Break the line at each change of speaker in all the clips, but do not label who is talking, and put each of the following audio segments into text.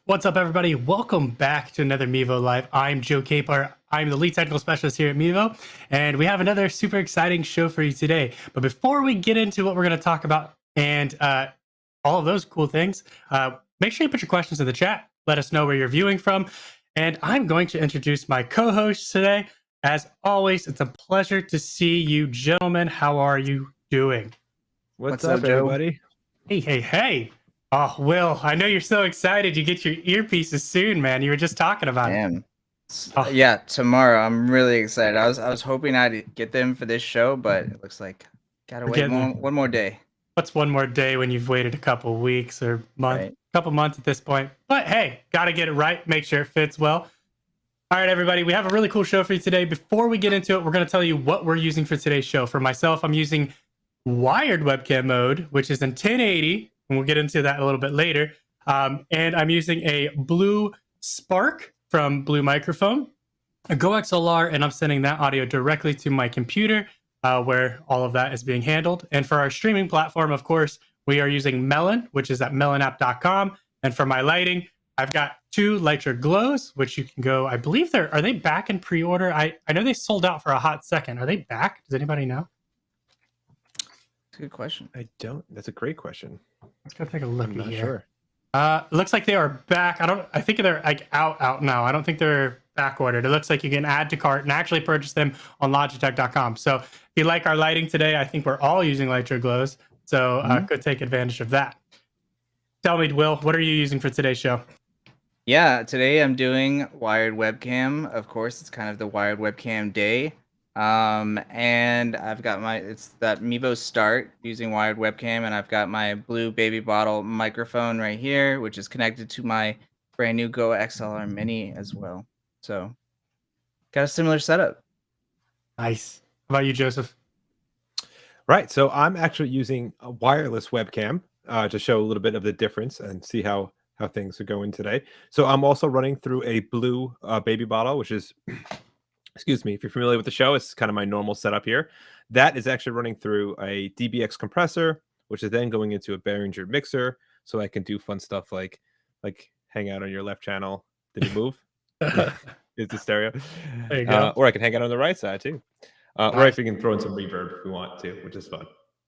What's up, everybody? Welcome back to another Mevo Live. I'm Joe Capar. I'm the lead technical specialist here at Mevo, and we have another super exciting show for you today. But before we get into what we're going to talk about and all of those cool things, make sure you put your questions in the chat. Let us know where you're viewing from. And I'm going to introduce my co-hosts today. As always, it's a pleasure to see you, gentlemen. How are you doing?
What's up, Joe?
Everybody?
Hey. Oh, Will, I know you're so excited. You get your earpieces soon, man. You were just talking about it. Oh.
Yeah, tomorrow. I'm really excited. I was hoping I'd get them for this show, but it looks like gotta wait one more day.
What's one more day when you've waited a couple weeks or couple months at this point? But hey, gotta get it right. Make sure it fits well. All right, everybody, we have a really cool show for you today. Before we get into it, we're going to tell you what we're using for today's show. For myself, I'm using wired webcam mode, which is in 1080. And we'll get into that a little bit later. And I'm using a Blue Spark from Blue Microphone, a Go XLR, and I'm sending that audio directly to my computer where all of that is being handled. And for our streaming platform, of course, we are using Melon, which is at melonapp.com. And for my lighting, I've got two Lytra Glows, which you can go, I believe are they back in pre-order? I know they sold out for a hot second. Are they back? Does anybody know?
That's a good question.
That's a great question.
Let's go take a look.
I'm not
here.
sure.
It looks like they are back. I think they're like out now. I don't think they're back ordered. It looks like you can add to cart and actually purchase them on Logitech.com. So if you like our lighting today, I think we're all using Lytra Glows. So could take advantage of that. Tell me, Will, what are you using for today's show?
Yeah, today I'm doing wired webcam. Of course, it's kind of the wired webcam day. And I've got it's that Mevo Start using wired webcam, and I've got my blue baby bottle microphone right here, which is connected to my brand new Go XLR Mini as well. So got a similar setup.
Nice. How about you, Joseph?
Right. So I'm actually using a wireless webcam to show a little bit of the difference and see how things are going today. So I'm also running through a blue baby bottle, which is excuse me, if you're familiar with the show, it's kind of my normal setup here. That is actually running through a DBX compressor, which is then going into a Behringer mixer, so I can do fun stuff like hang out on your left channel. Did it move? Is the stereo?
There you go.
Or I can hang out on the right side too. Or if you can throw in some reverb if we want to, which is fun.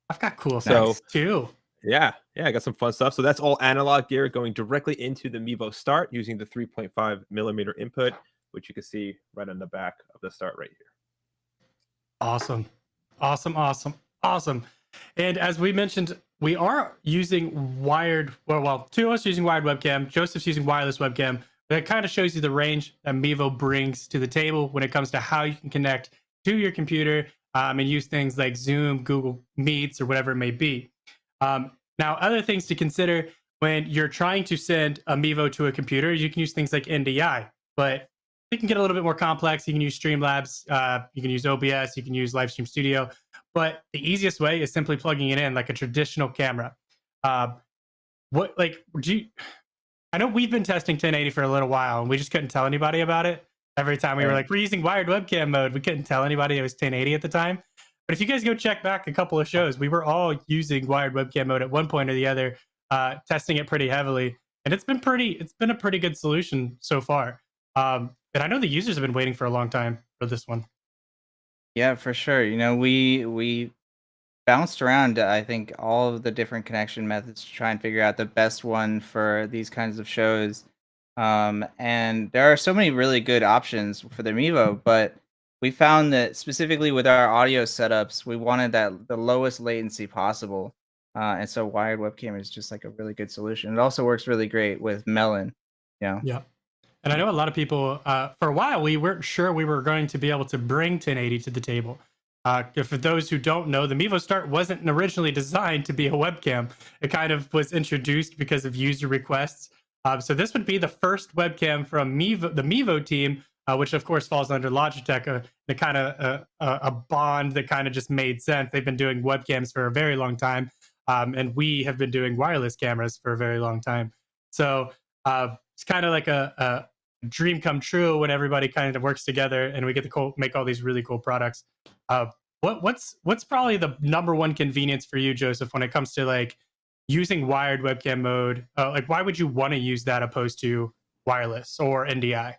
I've got cool sounds too.
Yeah, I got some fun stuff. So that's all analog gear going directly into the Mevo Start using the 3.5 millimeter input, which you can see right on the back of the Start right here.
Awesome. And as we mentioned, we are using wired, well, two of us using wired webcam. Joseph's using wireless webcam. That kind of shows you the range that Mevo brings to the table when it comes to how you can connect to your computer and use things like Zoom, Google Meets, or whatever it may be. Now, other things to consider when you're trying to send a Mevo to a computer, you can use things like NDI, but it can get a little bit more complex. You can use Streamlabs, you can use OBS, you can use Livestream Studio, but the easiest way is simply plugging it in like a traditional camera. I know we've been testing 1080 for a little while, and we just couldn't tell anybody about it. Every time we were like, we're using wired webcam mode, we couldn't tell anybody it was 1080 at the time. But if you guys go check back a couple of shows, we were all using wired webcam mode at one point or the other, testing it pretty heavily, and it's been a pretty good solution so far. And I know the users have been waiting for a long time for this one.
Yeah, for sure. You know, we bounced around, I think, all of the different connection methods to try and figure out the best one for these kinds of shows. And there are so many really good options for the Mevo, but we found that specifically with our audio setups, we wanted the lowest latency possible. And so wired webcam is just like a really good solution. It also works really great with Melon. Yeah.
And I know a lot of people, for a while, we weren't sure we were going to be able to bring 1080 to the table. For those who don't know, the Mevo Start wasn't originally designed to be a webcam. It kind of was introduced because of user requests. So this would be the first webcam from the Mevo team, which of course falls under Logitech, a bond that kind of just made sense. They've been doing webcams for a very long time, and we have been doing wireless cameras for a very long time. So it's kind of like a dream come true when everybody kind of works together and we get to make all these really cool products. What's probably the number one convenience for you, Joseph, when it comes to like using wired webcam mode, like why would you want to use that opposed to wireless or NDI?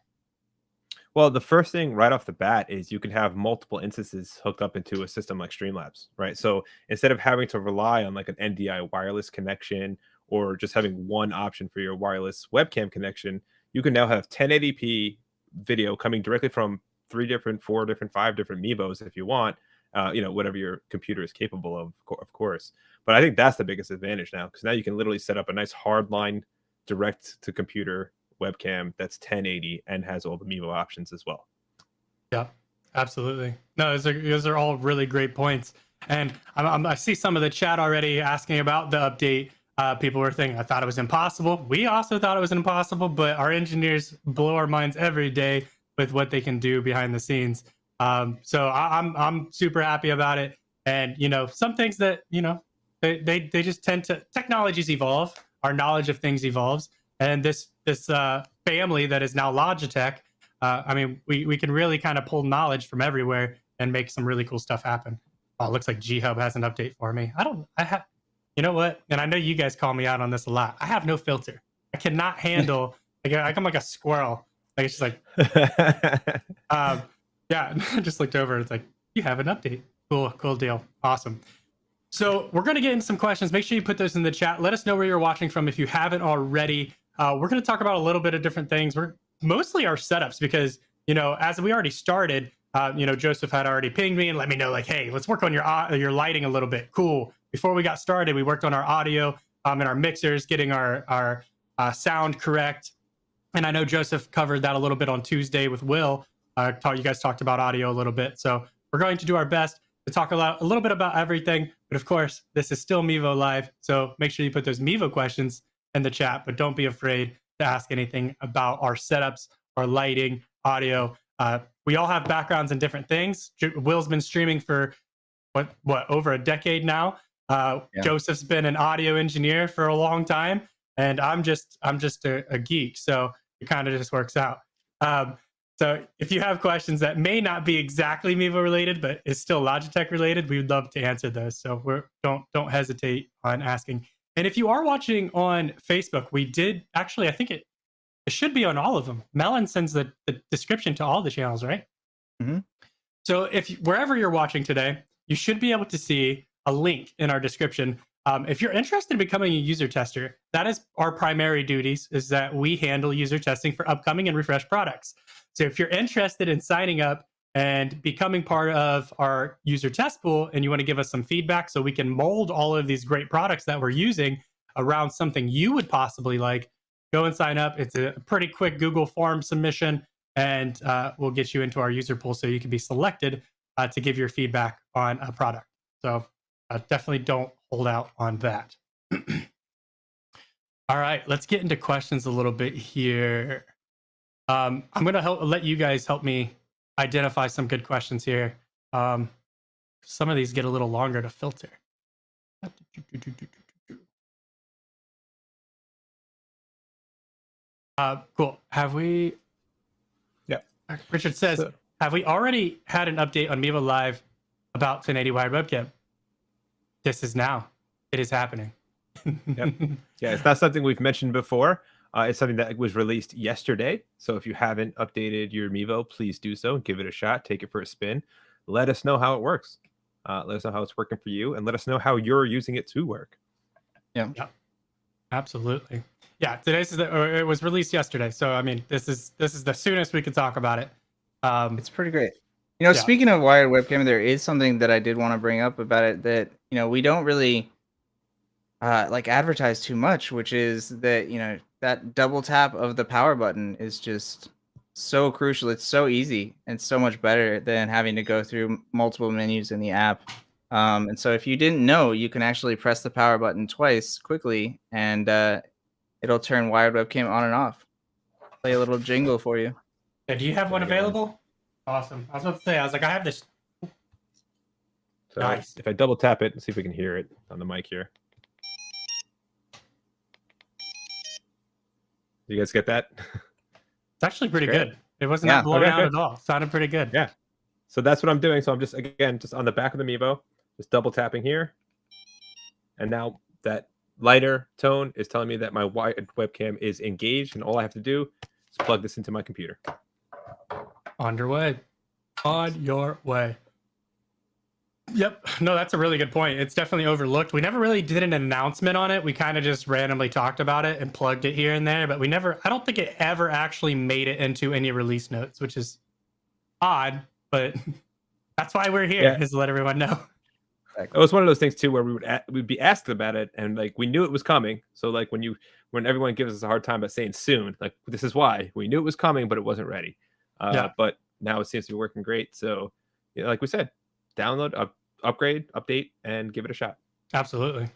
Well, the first thing right off the bat is you can have multiple instances hooked up into a system like Streamlabs, right? So instead of having to rely on like an NDI wireless connection or just having one option for your wireless webcam connection, you can now have 1080p video coming directly from 3 different, 4 different, 5 different Mevos if you want, whatever your computer is capable of course. But I think that's the biggest advantage now, because now you can literally set up a nice hardline direct to computer webcam that's 1080 and has all the Mevo options as well.
Yeah, absolutely. No, those are all really great points. And I see some of the chat already asking about the update. People were thinking, I thought it was impossible. We also thought it was impossible, but our engineers blow our minds every day with what they can do behind the scenes. So I'm super happy about it. And, some things that, they just tend to, technologies evolve, our knowledge of things evolves. And this family that is now Logitech, we can really kind of pull knowledge from everywhere and make some really cool stuff happen. Oh, it looks like G-Hub has an update for me. You know what? And I know you guys call me out on this a lot. I have no filter. I cannot handle, I'm like a squirrel. Like, it's just like, yeah, I just looked over and it's like, you have an update. Cool deal. Awesome. So we're going to get into some questions. Make sure you put those in the chat. Let us know where you're watching from if you haven't already. We're going to talk about a little bit of different things. We're mostly our setups because, as we already started, Joseph had already pinged me and let me know, like, hey, let's work on your lighting a little bit. Cool. Before we got started, we worked on our audio and our mixers, getting our sound correct. And I know Joseph covered that a little bit on Tuesday with Will. You guys talked about audio a little bit. So we're going to do our best to talk a little bit about everything. But of course, this is still Mevo Live. So make sure you put those Mevo questions in the chat, but don't be afraid to ask anything about our setups, our lighting, audio. We all have backgrounds in different things. Will's been streaming for what over a decade now. Yeah. Joseph's been an audio engineer for a long time, and I'm just a geek. So it kind of just works out. So if you have questions that may not be exactly Mevo related, but is still Logitech related, we would love to answer those. So don't hesitate on asking. And if you are watching on Facebook, we did actually, I think it should be on all of them. Melon sends the description to all the channels, right? Mm-hmm. So wherever you're watching today, you should be able to see a link in our description. If you're interested in becoming a user tester, that is our primary duties, is that we handle user testing for upcoming and refreshed products. So if you're interested in signing up and becoming part of our user test pool, and you want to give us some feedback so we can mold all of these great products that we're using around something you would possibly like, go and sign up. It's a pretty quick Google form submission, and we'll get you into our user pool so you can be selected to give your feedback on a product. So definitely don't hold out on that. All right, let's get into questions a little bit here. I'm going to let you guys help me identify some good questions here. Some of these get a little longer to filter. Cool. Have we?
Yeah.
Richard says, have we already had an update on Mevo Live about 1080 wired webcam? This is now. It is happening.
Yep. Yeah, it's not something we've mentioned before. It's something that was released yesterday. So if you haven't updated your Mevo, please do so. Give it a shot. Take it for a spin. Let us know how it works. Let us know how it's working for you, and let us know how you're using it to work.
Yeah. Absolutely. Yeah. It was released yesterday. So I mean, this is the soonest we could talk about it.
It's pretty great. Speaking of wired webcam, there is something that I did want to bring up about it that we don't really advertise too much, which is that that double tap of the power button is just so crucial. It's so easy and so much better than having to go through multiple menus in the app. And so if you didn't know, you can actually press the power button twice quickly, and it'll turn wired webcam on and off. Play a little jingle for you.
Do you have one available? Awesome. I was about to say, I have this.
So
nice.
If I double tap it and see if we can hear it on the mic here. You guys get that?
It's actually pretty good. It wasn't that blown out at all. Sounded pretty good.
Yeah. So that's what I'm doing. So I'm just on the back of the Mevo, just double tapping here. And now that lighter tone is telling me that my wired webcam is engaged, and all I have to do is plug this into my computer.
On your way. On your way. Yep. No, that's a really good point. It's definitely overlooked. We never really did an announcement on it. We kind of just randomly talked about it and plugged it here and there, but I don't think it ever actually made it into any release notes, which is odd, but that's why we're here, is to let everyone know.
It was one of those things too where we'd be asked about it, and like we knew it was coming. So like when everyone gives us a hard time about saying soon, like this is why we knew it was coming, but it wasn't ready. But now it seems to be working great. So like we said, download, upgrade, update, and give it a shot.
Absolutely.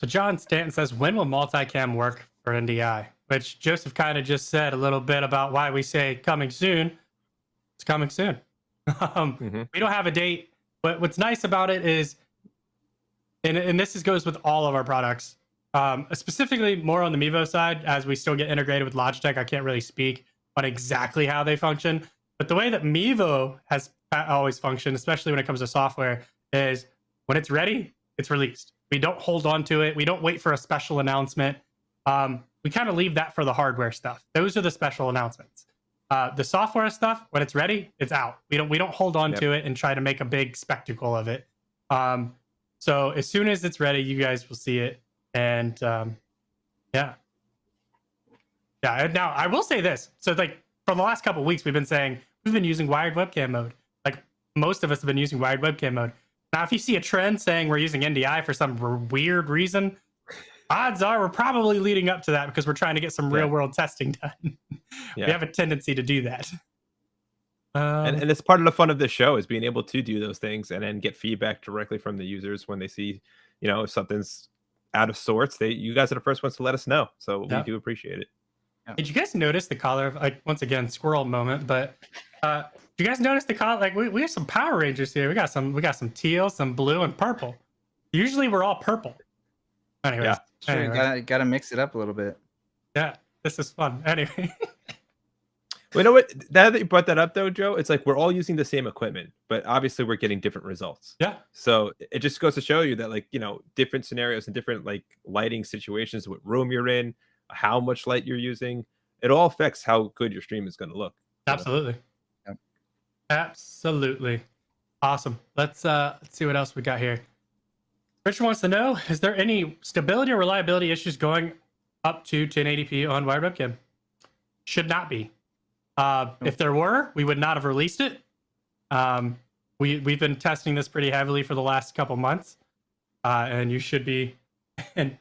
So John Stanton says, when will multicam work for NDI? Which Joseph kind of just said a little bit about why we say coming soon. It's coming soon. We don't have a date. But what's nice about it is, and this goes with all of our products, specifically more on the Mevo side, as we still get integrated with Logitech. I can't really speak on exactly how they function, but the way that Mevo has always functioned, especially when it comes to software, is when it's ready, it's released. We don't hold on to it. We don't wait for a special announcement. We kind of leave that for the hardware stuff. Those are the special announcements. The software stuff, when it's ready, it's out. We don't hold on to it and try to make a big spectacle of it. So as soon as it's ready, you guys will see it. And yeah. Now I will say this. So like for the last couple of weeks, we've been using wired webcam mode. Like most of us have been using wired webcam mode. Now, if you see a trend saying we're using NDI for some weird reason, odds are we're probably leading up to that because we're trying to get some real world testing done. We have a tendency to do that.
And it's part of the fun of this show is being able to do those things and then get feedback directly from the users when they see, if something's out of sorts. You guys are the first ones to let us know. So we do appreciate it.
Did you guys notice the color? Like once again, squirrel moment, but did you guys notice the color? Like we have some Power Rangers here. We got some teal, some blue, and purple. Usually we're all purple. Anyways.
Sure, gotta mix it up a little bit.
Yeah, this is fun. Anyway.
Well, you know what? Now that you brought that up, though, Joe, it's like we're all using the same equipment, but obviously we're getting different results.
Yeah.
So it just goes to show you that, like, different scenarios and different like lighting situations, what room you're in, how much light you're using, it all affects how good your stream is going to look.
Absolutely.
Yep.
Absolutely. Awesome. Let's see what else we got here. Richard wants to know, is there any stability or reliability issues going up to 1080p on wired webcam? Should not be. If there were, we would not have released it. We've been testing this pretty heavily for the last couple months, and you should be in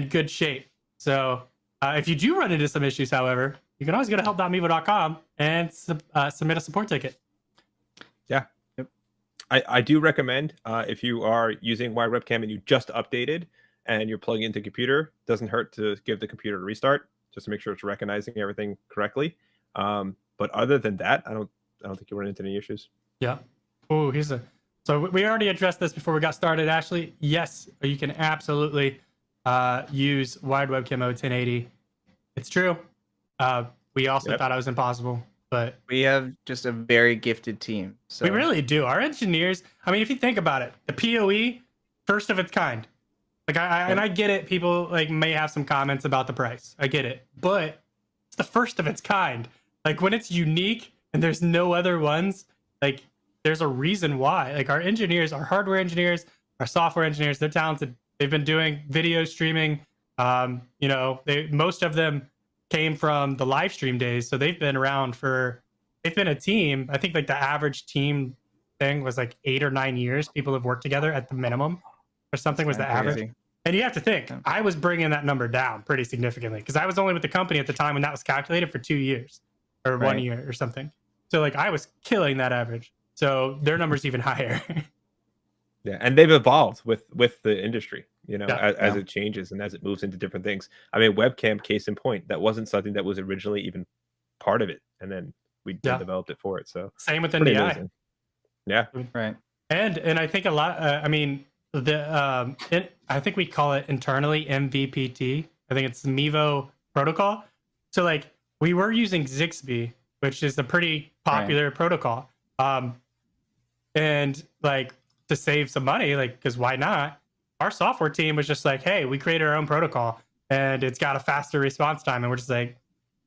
good shape. So if you do run into some issues, however, you can always go to help.mevo.com and submit a support ticket.
Yeah. Yep. I do recommend if you are using wired webcam and you just updated and you're plugging into the computer, doesn't hurt to give the computer a restart just to make sure it's recognizing everything correctly. But other than that, I don't think you run into any issues.
Yeah. Oh, so we already addressed this before we got started, Ashley. Yes, you can absolutely use wired webcam mode 1080. It's true. We also thought it was impossible, but
we have just a very gifted team. So
we really do. Our engineers, I mean, if you think about it, the PoE, first of its kind. Like and I get it, people like may have some comments about the price. I get it. But it's the first of its kind. Like when it's unique and there's no other ones, like there's a reason why. Like our engineers, our hardware engineers, our software engineers, they're talented. They've been doing video streaming. Most of them came from the live stream days. So they've been around they've been a team. I think like the average team thing was like 8 or 9 years. People have worked together at the minimum or something was the average. And you have to think, I was bringing that number down pretty significantly because I was only with the company at the time when that was calculated for 2 years or 1 year or something. So like I was killing that average. So their number's even higher.
Yeah, and they've evolved with the industry, as it changes and as it moves into different things. I mean, webcam, case in point, that wasn't something that was originally even part of it, and then we developed it for it. So
same with NDI.
Amazing. Yeah,
right.
And I think a lot. I think we call it internally MVPT. I think it's the Mevo protocol. So like we were using Zigbee, which is a pretty popular protocol. And like to save some money, like, because why not? our software team was just like, hey, we created our own protocol and it's got a faster response time, and we're just like,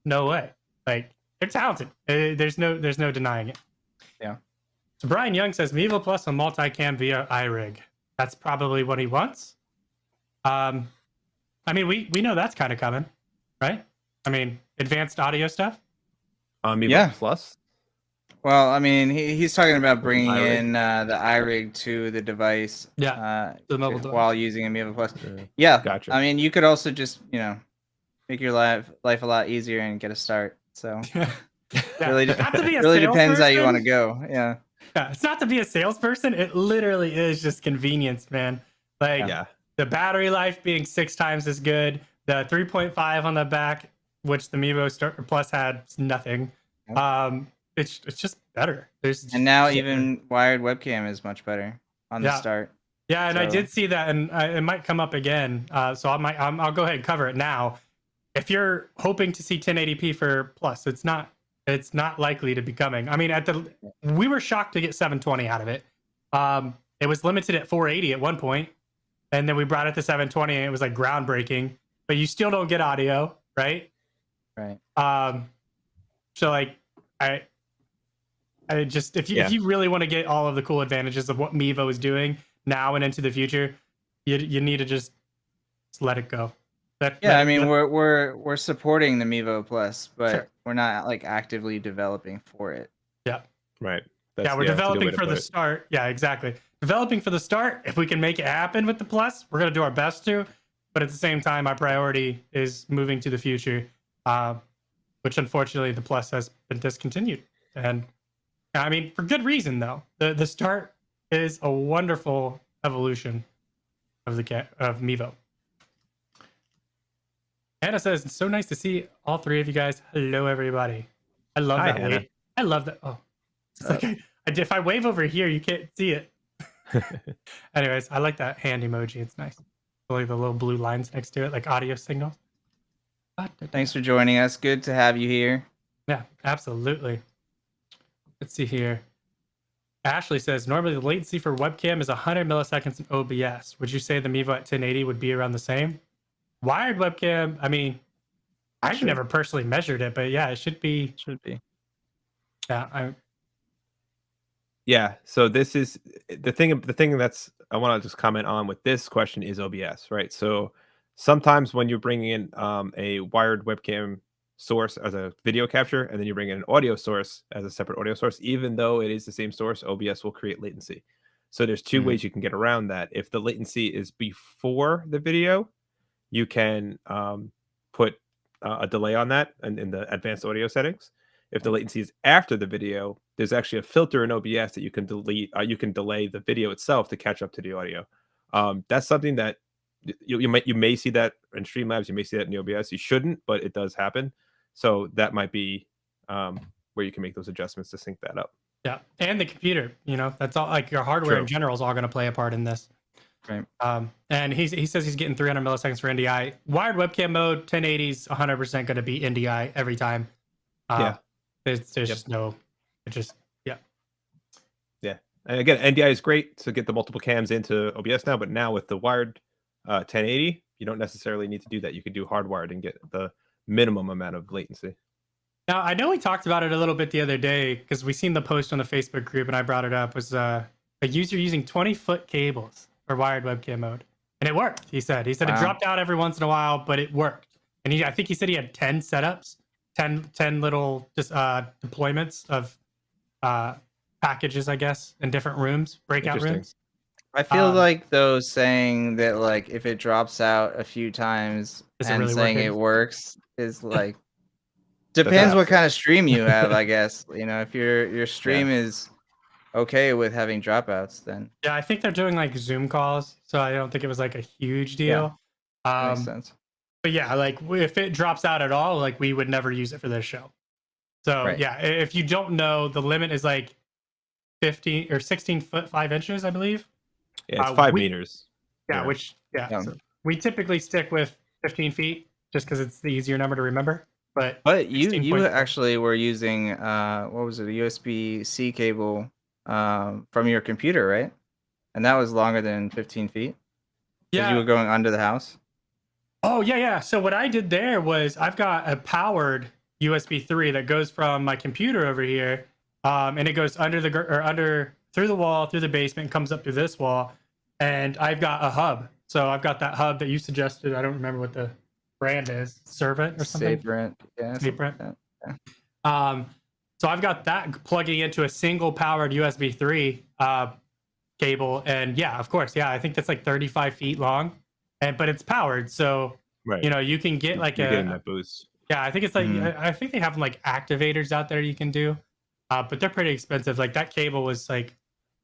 no way. Like, they're talented. There's no denying it.
Yeah.
So Brian Young says Mevo Plus on multicam via iRig. That's probably what he wants. I mean, we know that's kind of coming, right? I mean, advanced audio stuff.
Mevo Plus.
Well, I mean, he's talking about bringing
iRig.
in the iRig to the device.
The mobile device.
While using a Mevo Plus. Yeah,
Gotcha.
I mean, you could also just make your life a lot easier and get a start. So really depends how you want to go. Yeah.
It's not to be a salesperson. It literally is just convenience, man. Like the battery life being 6 times as good. The 3.5 on the back, which the Mevo Plus had nothing. It's just better.
And now even wired webcam is much better on the start.
Yeah, and I did see that, and it might come up again. So I'll go ahead and cover it now. If you're hoping to see 1080p for Plus, it's not likely to be coming. I mean, we were shocked to get 720 out of it. It was limited at 480 at one point, and then we brought it to 720, and it was like groundbreaking. But you still don't get audio, right?
Right.
So like I just if you really want to get all of the cool advantages of what Mevo is doing now and into the future, you need to just let it go.
I mean, we're supporting the Mevo Plus, but we're not like actively developing for it.
Yeah.
Right.
We're developing for the start. Yeah, exactly. Developing for the start. If we can make it happen with the Plus, we're gonna do our best to. But at the same time, my priority is moving to the future, which unfortunately the Plus has been discontinued. And I mean, for good reason though. The start is a wonderful evolution of Mevo. Hannah says, it's so nice to see all 3 of you guys. Hello, everybody. I love that
Hannah.
wave. I love that. Oh, it's like if I wave over here, you can't see it. Anyways, I like that hand emoji. It's nice. Like the little blue lines next to it, like audio signals.
Thanks for joining us. Good to have you here.
Yeah, absolutely. Let's see here. Ashley says, normally the latency for webcam is 100 milliseconds in OBS. Would you say the Mevo at 1080 would be around the same? Wired webcam, I mean, I've never personally measured it, but yeah, it should be.
Yeah. So this is the thing that's I want to just comment on with this question is OBS, right? So sometimes when you're bringing in a wired webcam source as a video capture, and then you bring in an audio source as a separate audio source, even though it is the same source, OBS will create latency. So there's 2 ways you can get around that. If the latency is before the video, you can put a delay on that and in the advanced audio settings. If the latency is after the video, there's actually a filter in OBS that you can delete. You can delay the video itself to catch up to the audio. That's something that you may see that in Streamlabs. You may see that in the OBS. You shouldn't, but it does happen. So that might be where you can make those adjustments to sync that up.
Yeah, and the computer. That's all. Like your hardware in general is all going to play a part in this.
Right.
And he says he's getting 300 milliseconds for NDI. Wired webcam mode, 1080 is 100% going to be NDI every time. There's just no,
Yeah. And again, NDI is great to get the multiple cams into OBS now, but now with the wired 1080, you don't necessarily need to do that. You could do hardwired and get the minimum amount of latency.
Now, I know we talked about it a little bit the other day because we seen the post on the Facebook group and I brought it up, was a user using 20-foot cables for wired webcam mode. And it worked, he said. He said it dropped out every once in a while, but it worked. And I think he said he had 10 setups, 10 little just deployments of packages, I guess, in different rooms, breakout rooms.
I feel like though saying that like if it drops out a few times and really saying it works is like depends what kind of stream you have, I guess. If your stream is okay with having dropouts, then
I think they're doing like Zoom calls, so I don't think it was like a huge deal.
Makes sense.
But yeah, like if it drops out at all, like we would never use it for this show. So if you don't know, the limit is like 15 or 16 foot 5 inches, I believe.
Yeah, it's 5 meters.
Yeah, so we typically stick with 15 feet just because it's the easier number to remember. But
you actually were using what was it, a USB-C cable from your computer, right? And that was longer than 15 feet. Because you were going under the house?
Oh, yeah. So what I did there was I've got a powered USB 3 that goes from my computer over here, and it goes under through the wall, through the basement, comes up through this wall, and I've got a hub. So I've got that hub that you suggested. I don't remember what the brand is, Servant or something.
Sabrent. Yeah.
Sabrent.
Like that.
So I've got that plugging into a single powered USB 3 cable, and yeah, of course, yeah, I think that's like 35 feet long, but it's powered, so
Right.
you can get like
You're getting that boost.
Yeah, I think it's like I think they have like activators out there you can do, but they're pretty expensive. Like that cable was like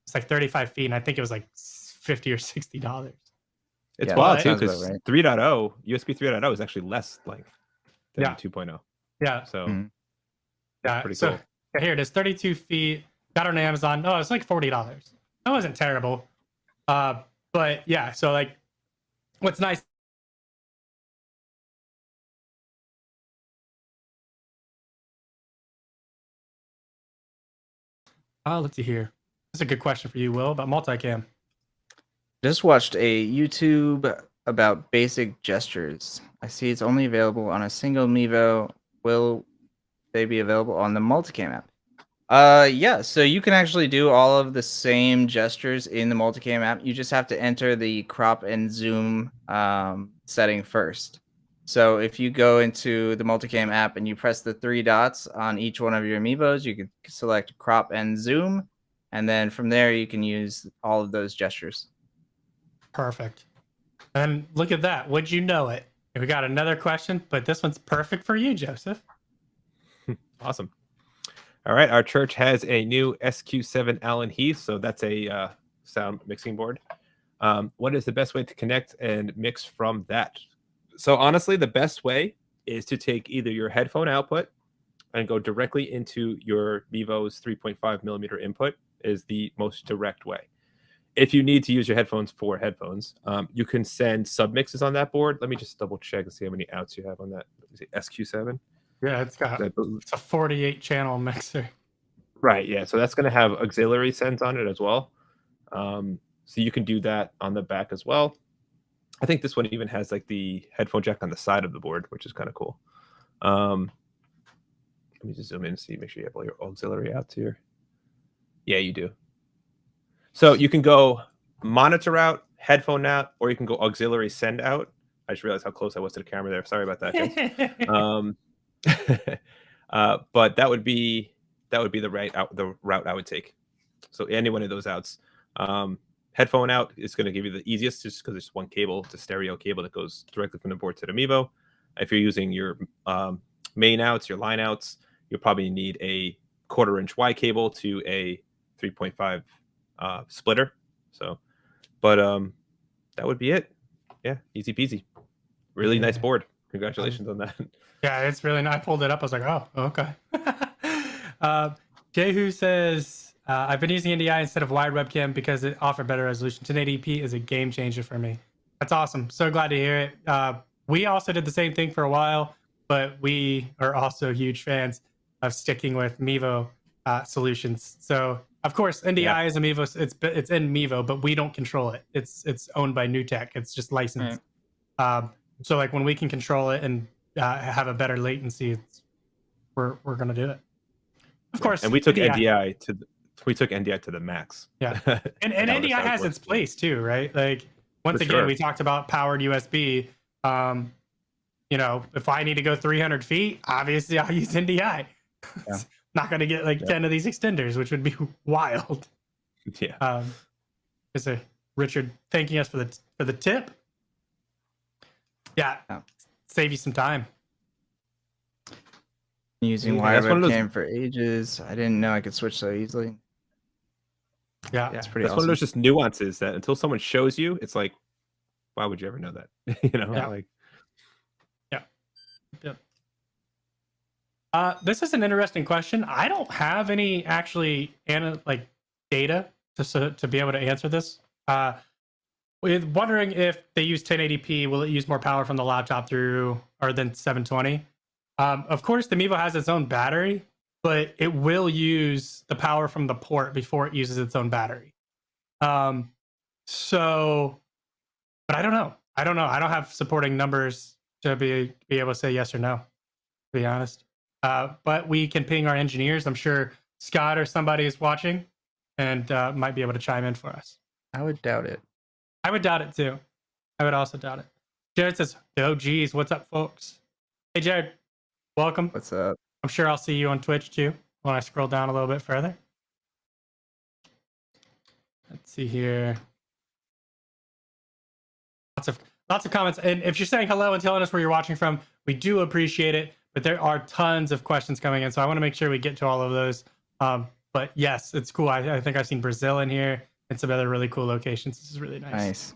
35 feet, and I think it was like $50 or $60.
It's
Yeah,
wild
that
too
sounds
because
about right.
3.0 USB 3.0 is actually less length than
Yeah.
2.0.
Yeah,
So
yeah.
pretty
So
cool.
yeah, here it is, 32 feet. Got it on Amazon. Oh, it's like $40. That wasn't terrible. But yeah, so like, what's nice. Let's see here. That's a good question for you, Will, about multicam.
Just watched a YouTube about basic gestures. I see it's only available on a single Mevo. Will they be available on the Multicam app? Yeah, so you can actually do all of the same gestures in the Multicam app. You just have to enter the crop and zoom setting first. So if you go into the Multicam app and you press the 3 dots on each one of your Mevos, you can select crop and zoom, and then from there you can use all of those gestures.
Perfect. And look at that. Would you know it? We got another question, but this one's perfect for you, Joseph.
Awesome. All right, our church has a new SQ7 Allen Heath, so that's a sound mixing board. What is the best way to connect and mix from that? So honestly, the best way is to take either your headphone output and go directly into your Mevo's 3.5 millimeter input is the most direct way. If you need to use your headphones for headphones, you can send submixes on that board. Let me just double check and see how many outs you have on that. Is it SQ7?
Yeah, it's a 48 channel mixer.
Right, yeah. So that's going to have auxiliary sends on it as well. So you can do that on the back as well. I think this one even has like the headphone jack on the side of the board, which is kind of cool. Let me just zoom in and see, make sure you have all your auxiliary outs here. Yeah, you do. So you can go monitor out, headphone out, or you can go auxiliary send out. I just realized how close I was to the camera there. Sorry about that, guys. But that would be the route I would take. So any one of those outs. Headphone out is going to give you the easiest, just because it's one cable. It's a stereo cable that goes directly from the board to the Mevo. If you're using your main outs, your line outs, you'll probably need a 1/4 inch Y cable to a 3.5 splitter. So, but that would be it. Yeah, easy peasy. Really nice board. Congratulations on that.
Yeah, it's really nice. I pulled it up. I was like, oh, okay. Jehu says, I've been using NDI instead of wired webcam because it offered better resolution. 1080p is a game changer for me. That's awesome. So glad to hear it. We also did the same thing for a while, but we are also huge fans of sticking with Mevo solutions. So of course, NDI is a Mevo. It's in Mevo, but we don't control it. It's owned by NewTek. It's just licensed. So like when we can control it and have a better latency, we're gonna do it. Of course,
and we took NDI to the max.
Yeah, and NDI has its place too, right? Like once again, we talked about powered USB. If I need to go 300 feet, obviously I'll use NDI. Yeah. Not gonna get like 10 of these extenders, which would be wild.
Yeah.
Is Richard thanking us for the tip? Yeah. Save you some time.
Using wired webcam for ages. I didn't know I could switch so easily.
Yeah,
it's pretty.
That's
awesome.
One of those just nuances that until someone shows you, it's like, why would you ever know that? Like.
Yeah. This is an interesting question. I don't have any actually data to be able to answer this. With wondering if they use 1080p, will it use more power from the laptop than 720? Of course, the Mevo has its own battery, but it will use the power from the port before it uses its own battery. So But I don't know. I don't have supporting numbers to be able to say yes or no, to be honest. But we can ping our engineers. I'm sure Scott or somebody is watching and might be able to chime in for us.
I would doubt it.
I would doubt it too. I would also doubt it. Jared says, "Oh, geez, what's up, folks?" Hey, Jared, welcome.
What's up?
I'm sure I'll see you on Twitch too when I scroll down a little bit further. Let's see here. Lots of comments, and if you're saying hello and telling us where you're watching from, we do appreciate it. But there are tons of questions coming in, so I want to make sure we get to all of those. But yes, it's cool. I think I've seen Brazil in here and some other really cool locations. This is really nice.
Nice.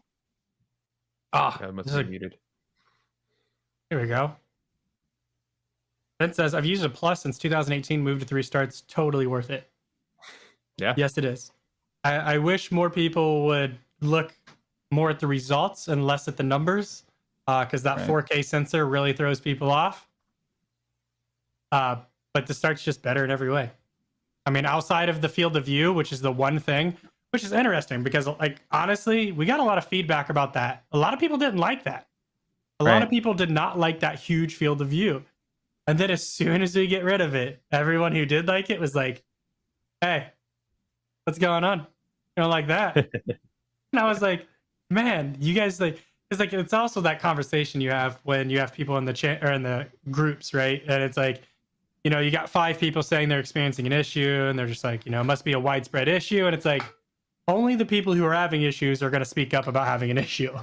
Ah,
Must be muted.
Here we go. Ben says, "I've used a Plus since 2018. Moved to 3 starts. Totally worth it."
Yeah.
Yes, it is. I wish more people would look more at the results and less at the numbers, because that 4K sensor really throws people off. But the start's just better in every way. I mean, outside of the field of view, which is the one thing, which is interesting because, like, honestly, we got a lot of feedback about that. A lot of people didn't like that. A lot of people did not like that huge field of view. And then as soon as we get rid of it, everyone who did like it was like, "Hey, what's going on? You don't like that?" And I was like, "Man, you guys like." It's also that conversation you have when you have people in the chat or in the groups, right? And it's like, you got 5 people saying they're experiencing an issue, and they're just like, it must be a widespread issue. And it's like, only the people who are having issues are going to speak up about having an issue.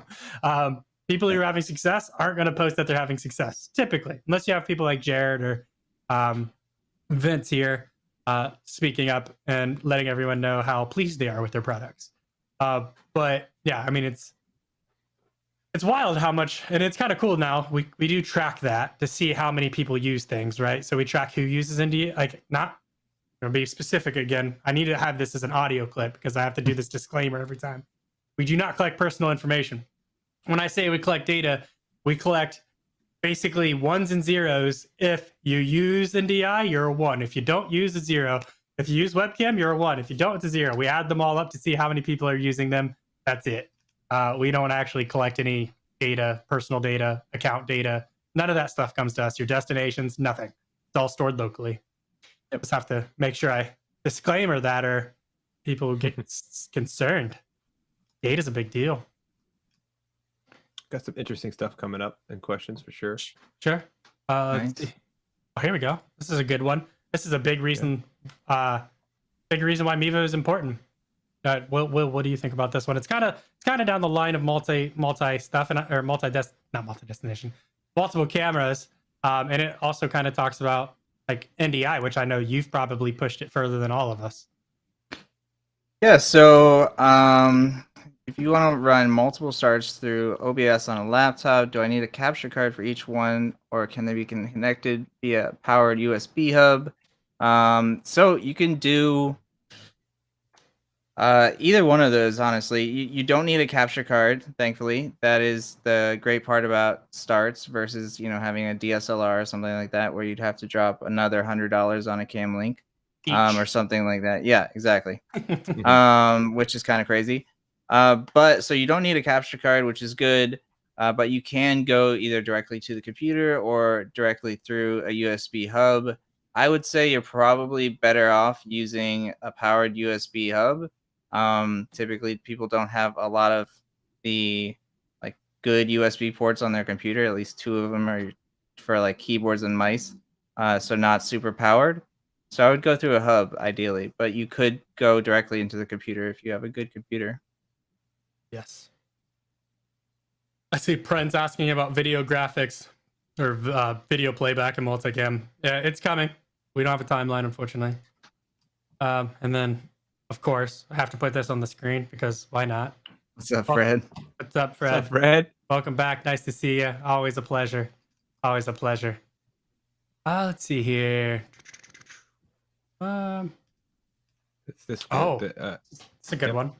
People who are having success aren't going to post that they're having success, typically, unless you have people like Jared or Vince here speaking up and letting everyone know how pleased they are with their products. But yeah, I mean, it's wild how much, and it's kind of cool now. We do track that to see how many people use things, right? So we track who uses NDA, like, not going to be specific again. I need to have this as an audio clip because I have to do this disclaimer every time. We do not collect personal information. When I say we collect data, we collect basically ones and zeros. If you use NDI, you're a 1. If you don't use, a 0. If you use webcam, you're a 1. If you don't, it's a 0. We add them all up to see how many people are using them. That's it. We don't actually collect any data, personal data, account data. None of that stuff comes to us. Your destinations, nothing. It's all stored locally. I just have to make sure I disclaimer that, or people get concerned. Data's a big deal.
Got some interesting stuff coming up and questions for sure.
Sure.
Nice.
Oh, here we go. This is a good one. This is a big reason. Big reason why Mevo is important. Will, what do you think about this one? It's kind of down the line of multi stuff or multi-destination, multiple cameras, and it also kind of talks about like NDI, which I know you've probably pushed it further than all of us.
Yeah. So if you want to run multiple starts through OBS on a laptop, do I need a capture card for each one, or can they be connected via powered USB hub? So you can do either one of those, honestly. You don't need a capture card, thankfully. That is the great part about starts versus, having a DSLR or something like that, where you'd have to drop another $100 on a cam link, or something like that. Yeah, exactly. Which is kind of crazy. But so you don't need a capture card, which is good. But you can go either directly to the computer or directly through a USB hub. I would say you're probably better off using a powered USB hub. Typically people don't have a lot of the like good USB ports on their computer. At least 2 of them are for like keyboards and mice. So not super powered. So I would go through a hub ideally, but you could go directly into the computer if you have a good computer.
Yes. I see Pren's asking about video graphics or video playback and multicam. Yeah, it's coming. We don't have a timeline, unfortunately. And then, of course, I have to put this on the screen because why not?
What's up, Fred?
What's up, Fred?
What's up, Fred?
Welcome back. Nice to see you. Always a pleasure. Always a pleasure. Let's see here.
It's this.
It's a good one.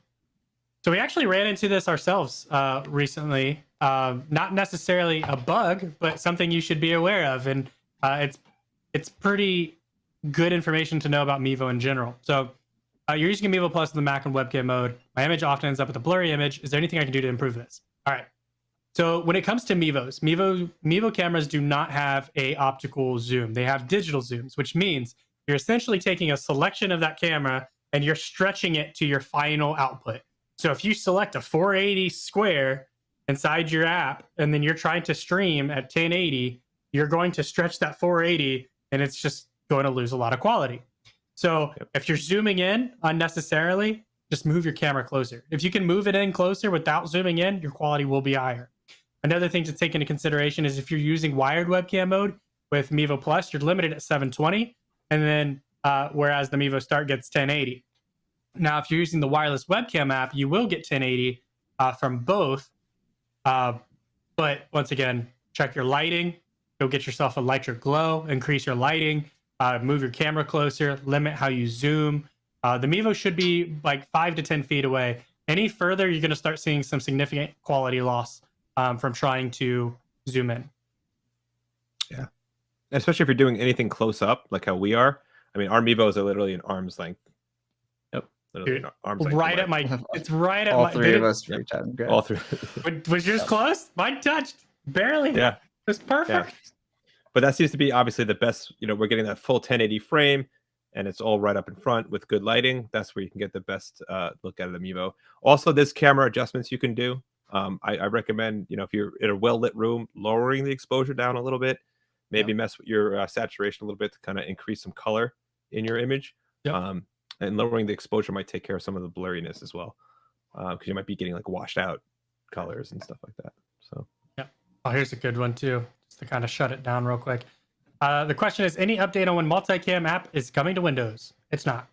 So we actually ran into this ourselves recently. Not necessarily a bug, but something you should be aware of, and it's pretty good information to know about Mevo in general. So you're using Mevo Plus in the Mac and webcam mode. My image often ends up with a blurry image. Is there anything I can do to improve this? All right. So when it comes to Mevo cameras do not have a optical zoom. They have digital zooms, which means you're essentially taking a selection of that camera and you're stretching it to your final output. So if you select a 480 square inside your app and then you're trying to stream at 1080, you're going to stretch that 480 and it's just going to lose a lot of quality. So if you're zooming in unnecessarily, just move your camera closer. If you can move it in closer without zooming in, your quality will be higher. Another thing to take into consideration is if you're using wired webcam mode with Mevo Plus, you're limited at 720, and then whereas the Mevo Start gets 1080. Now, if you're using the wireless webcam app, you will get 1080 from both. But once again, check your lighting. Go get yourself a electric glow, increase your lighting, move your camera closer, limit how you zoom. The Mevo should be like 5 to 10 feet away. Any further, you're going to start seeing some significant quality loss from trying to zoom in.
Yeah. Especially if you're doing anything close up, like how we are. I mean, our Mevos are literally an arm's length.
Yep.
Literally an arm's length
Right at my, it's right at
all
my,
three of us reach out and grab.
all three.
Was yours close? Mine touched. Barely.
Yeah.
It was perfect.
Yeah. But that seems to be obviously the best. You know, we're getting that full 1080 frame and it's all right up in front with good lighting. That's where you can get the best look out of the Mevo. Also, there's camera adjustments you can do. I recommend, you know, if you're in a well-lit room, lowering the exposure down a little bit, maybe mess with your saturation a little bit to kind of increase some color in your image. And lowering the exposure might take care of some of the blurriness as well, because you might be getting like washed out colors and stuff like that. So
oh, here's a good one too, just to kind of shut it down real quick. The question is, any update on when Multicam app is coming to Windows? It's not.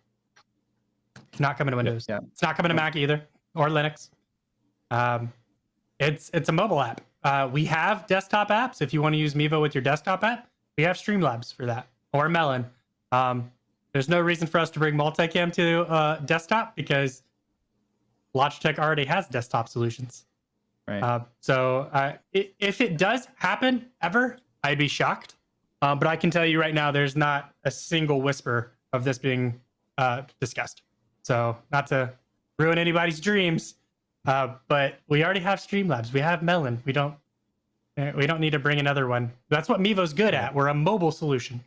It's not coming to Windows. It's not coming to Mac either, or Linux. It's a mobile app. We have desktop apps. If you want to use Mevo with your desktop app, we have Streamlabs for that, or Melon. There's no reason for us to bring Multicam to desktop because Logitech already has desktop solutions.
Right.
If it does happen ever, I'd be shocked. But I can tell you right now, there's not a single whisper of this being discussed. So not to ruin anybody's dreams, but we already have Streamlabs. We have Melon. We don't need to bring another one. That's what Mevo's good at. We're a mobile solution.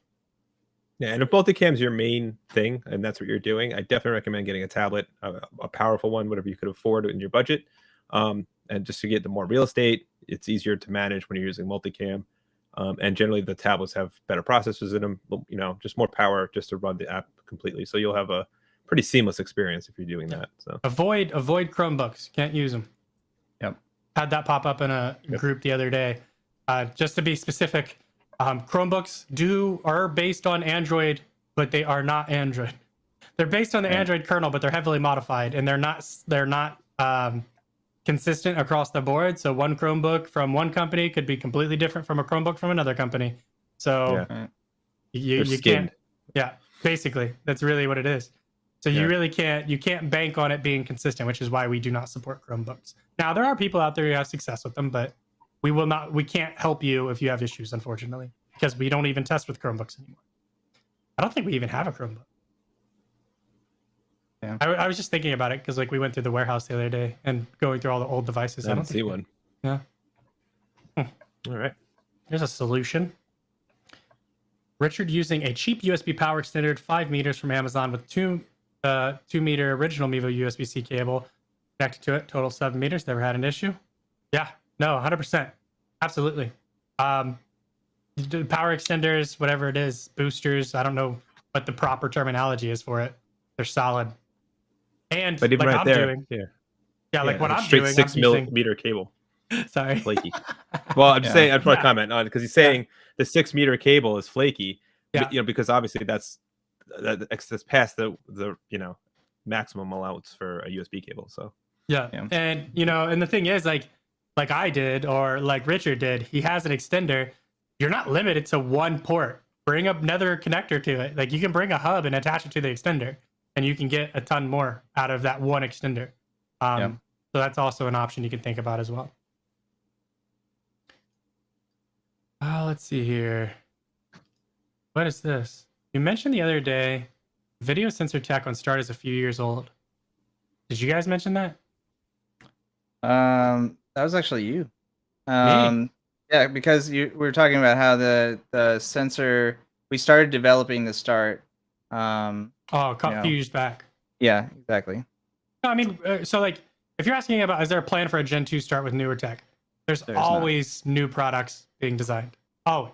yeah, and if Multicam's your main thing and that's what you're doing, I definitely recommend getting a tablet, a powerful one, whatever you could afford in your budget. And just to get the more real estate, it's easier to manage when you're using Multicam. And generally the tablets have better processors in them, you know, just more power just to run the app completely. So you'll have a pretty seamless experience if you're doing that. So
avoid Chromebooks. Can't use them.
Yep.
Had that pop up in a group the other day. Just to be specific, Chromebooks are based on Android, but they are not Android. They're based on the Android kernel, but they're heavily modified, and they're not consistent across the board. So one Chromebook from one company could be completely different from a Chromebook from another company. So you can't. Yeah, basically, that's really what it is. So you really can't bank on it being consistent, which is why we do not support Chromebooks. Now there are people out there who have success with them, but we can't help you if you have issues, unfortunately, because we don't even test with Chromebooks anymore. I don't think we even have a Chromebook.
Yeah.
I was just thinking about it because like we went through the warehouse the other day and going through all the old devices.
I don't see one.
Yeah.
All right.
Here's a solution. Richard using a cheap USB power extender 5 meters from Amazon with 2 meter original Mevo USB-C cable connected to it. Total 7 meters. Never had an issue. Yeah. No, 100%. Absolutely. The power extenders, whatever it is, boosters. I don't know what the proper terminology is for it. They're solid. And
but even
like
right
I'm
there,
doing, like what I'm
straight
doing,
6 millimeter cable.
Sorry,
flaky. Well, I'm just saying. I just want to comment on it because he's saying the 6 meter cable is flaky.
Yeah.
You know, because obviously that's past the maximum allowance for a USB cable. So
and and the thing is like I did or like Richard did, he has an extender. You're not limited to one port. Bring another connector to it. Like you can bring a hub and attach it to the extender, and you can get a ton more out of that one extender. So that's also an option you can think about as well. Let's see here. What is this? You mentioned the other day, video sensor tech on Start is a few years old. Did you guys mention that?
That was actually you.
Me?
Yeah, because we were talking about how the sensor, we started developing the start.
Oh,
You
a few
know,
years back.
yeah, exactly.
No, I mean, so like, if you're asking about, is there a plan for a Gen 2 start with newer tech? There's
There's not.
always new products being designed. Always.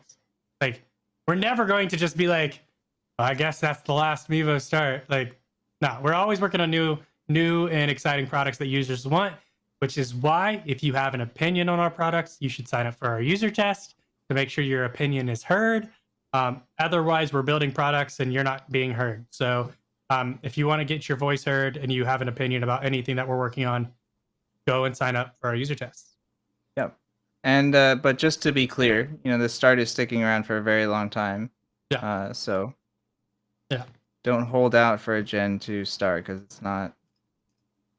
Like, we're never going to just be like, I guess that's the last Mevo start. Like, no, we're always working on new and exciting products that users want, which is why if you have an opinion on our products, you should sign up for our user test to make sure your opinion is heard. Otherwise, we're building products and you're not being heard. So if you want to get your voice heard and you have an opinion about anything that we're working on, go and sign up for our user tests.
Yep. And but just to be clear, the start is sticking around for a very long time.
Yeah.
So
yeah,
don't hold out for a Gen 2 start because it's not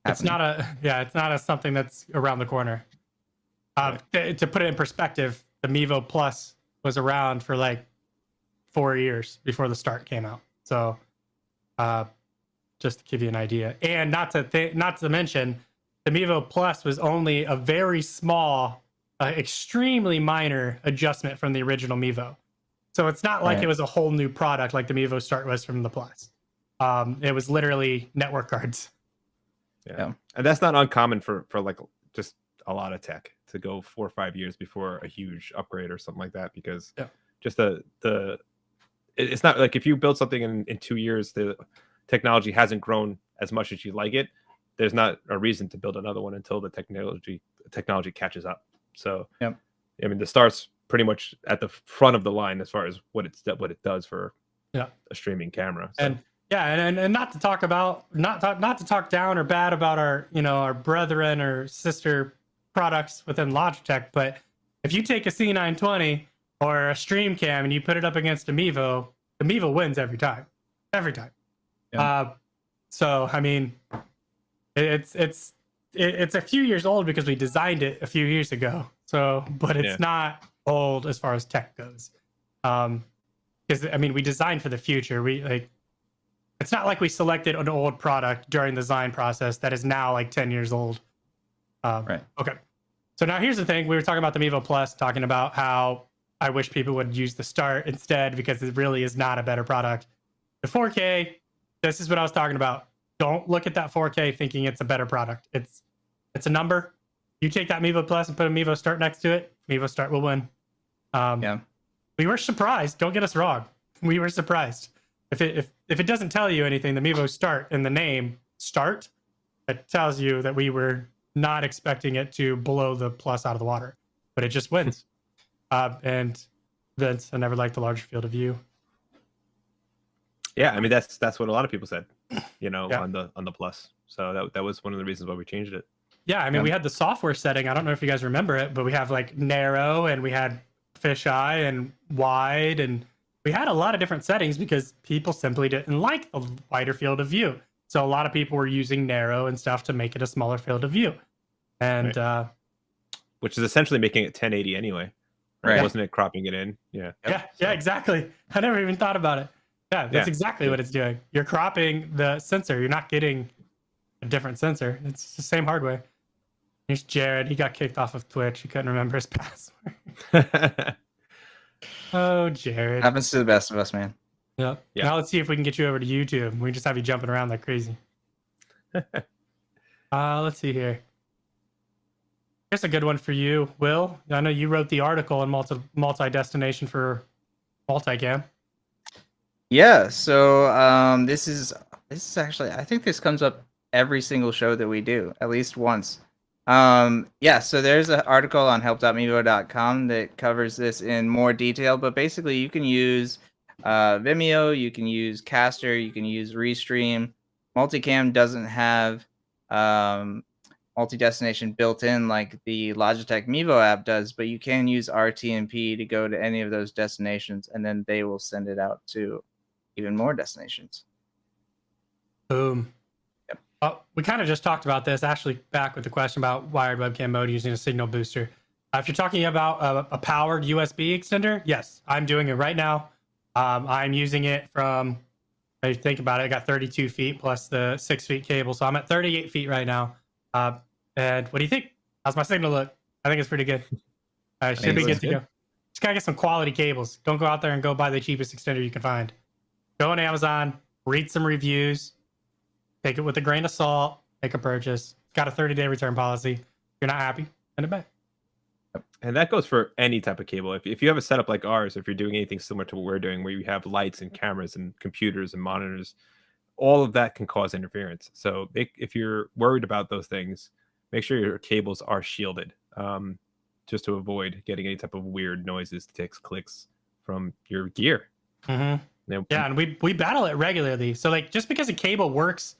happening.
It's not something that's around the corner. To put it in perspective, the Mevo Plus was around for like 4 years before the start came out. So just to give you an idea, and not to mention, the Mevo Plus was only a very small, extremely minor adjustment from the original Mevo. So it's not like it was a whole new product like the Mevo Start was from the Plus. It was literally network cards.
Yeah. And that's not uncommon for like just a lot of tech to go 4 or 5 years before a huge upgrade or something like that, because just it's not like if you build something in 2 years, the technology hasn't grown as much as you like it, there's not a reason to build another one until the technology catches up. So I mean, the Start's pretty much at the front of the line as far as what it does for a streaming camera. So.
And not to talk down or bad about our brethren or sister products within Logitech, but if you take a C920 or a Stream Cam and you put it up against a Mevo, the Mevo wins every time. So I mean, it's a few years old because we designed it a few years ago. So, but it's not old as far as tech goes. Because I mean, we designed for the future. It's not like we selected an old product during the design process that is now like 10 years old.
Right.
Okay. So now here's the thing. We were talking about the Mevo Plus, talking about how I wish people would use the Start instead because it really is not a better product. The 4K, this is what I was talking about. Don't look at that 4K thinking it's a better product. It's a number. You take that Mevo Plus and put a Mevo Start next to it, Mevo Start will win. We were surprised. Don't get us wrong. We were surprised. If it doesn't tell you anything, the Mevo Start in the name Start, it tells you that we were not expecting it to blow the Plus out of the water, but it just wins. And Vince, I never liked the larger field of view.
Yeah, I mean that's what a lot of people said, on the Plus. So that was one of the reasons why we changed it.
Yeah, I mean we had the software setting. I don't know if you guys remember it, but we have like narrow and we had fisheye and wide, and we had a lot of different settings because people simply didn't like the wider field of view. So a lot of people were using narrow and stuff to make it a smaller field of view. And
which is essentially making it 1080 anyway. Right. Wasn't it cropping it in? Yeah,
exactly. I never even thought about it. Yeah, that's exactly what it's doing. You're cropping the sensor. You're not getting a different sensor. It's the same hardware. Here's Jared. He got kicked off of Twitch. He couldn't remember his password. Oh, Jared.
Happens to the best of us, man.
Yep. Now let's see if we can get you over to YouTube. We just have you jumping around like crazy. Let's see here. Here's a good one for you, Will. I know you wrote the article on multi-destination for Multicam.
Yeah. So this is actually, I think this comes up every single show that we do, at least once. So there's an article on help.mevo.com that covers this in more detail, but basically you can use Vimeo, you can use Caster, you can use Restream. Multicam doesn't have multi-destination built in like the Logitech Mevo app does, but you can use RTMP to go to any of those destinations, and then they will send it out to even more destinations.
Boom. We kind of just talked about this, Ashley, back with the question about wired webcam mode using a signal booster. If you're talking about a powered USB extender, yes, I'm doing it right now. I'm using it from, if you think about it, I got 32 feet plus the 6 feet cable. So I'm at 38 feet right now. And what do you think? How's my signal look? I think it's pretty good. Should be
Amazing.
good to go. Just gotta get some quality cables. Don't go out there and go buy the cheapest extender you can find. Go on Amazon, read some reviews, take it with a grain of salt, make a purchase. It's got a 30-day return policy. If you're not happy, send it back.
And that goes for any type of cable. If you have a setup like ours, if you're doing anything similar to what we're doing, where you have lights and cameras and computers and monitors, all of that can cause interference. So if you're worried about those things, make sure your cables are shielded, just to avoid getting any type of weird noises, ticks, clicks from your gear.
Yeah, and we battle it regularly. So like, just because a cable works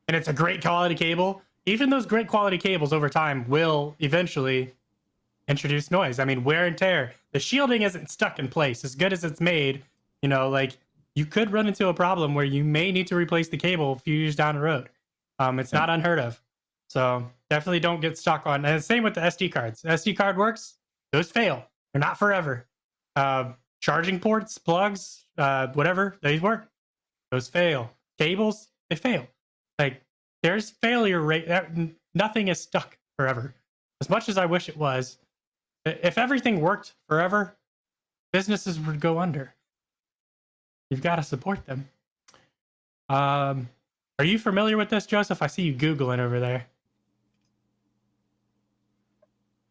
and it's a great quality cable, even those great quality cables over time will eventually introduce noise. I mean, wear and tear. The shielding isn't stuck in place. As good as it's made, you know, like you could run into a problem where you may need to replace the cable a few years down the road. It's not unheard of. So definitely don't get stuck on. And same with the SD cards. The SD card works. Those fail. They're not forever. Charging ports, plugs, whatever, they work. Those fail. Cables, they fail. Like there's failure rate. Nothing is stuck forever. As much as I wish it was, if everything worked forever, businesses would go under. You've got to support them. Are you familiar with this, Joseph? I see you Googling over there.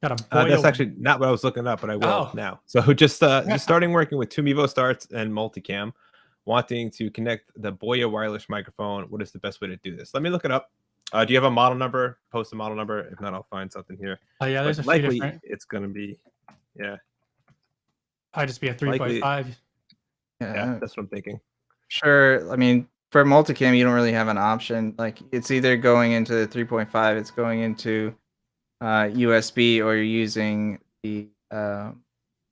Got a
That's actually not what I was looking up, but I will now. So just starting working with two Mevo starts and Multicam, wanting to connect the Boya wireless microphone. What is the best way to do this? Let me look it up. Do you have a model number? Post a model number. If not, I'll find something here.
Oh yeah, there's a few different.
It's gonna be,
I'd just be a 3.5.
Yeah,
that's what I'm thinking.
Sure. I mean, for multicam, you don't really have an option. Like it's either going into the 3.5, it's going into USB, or you're using the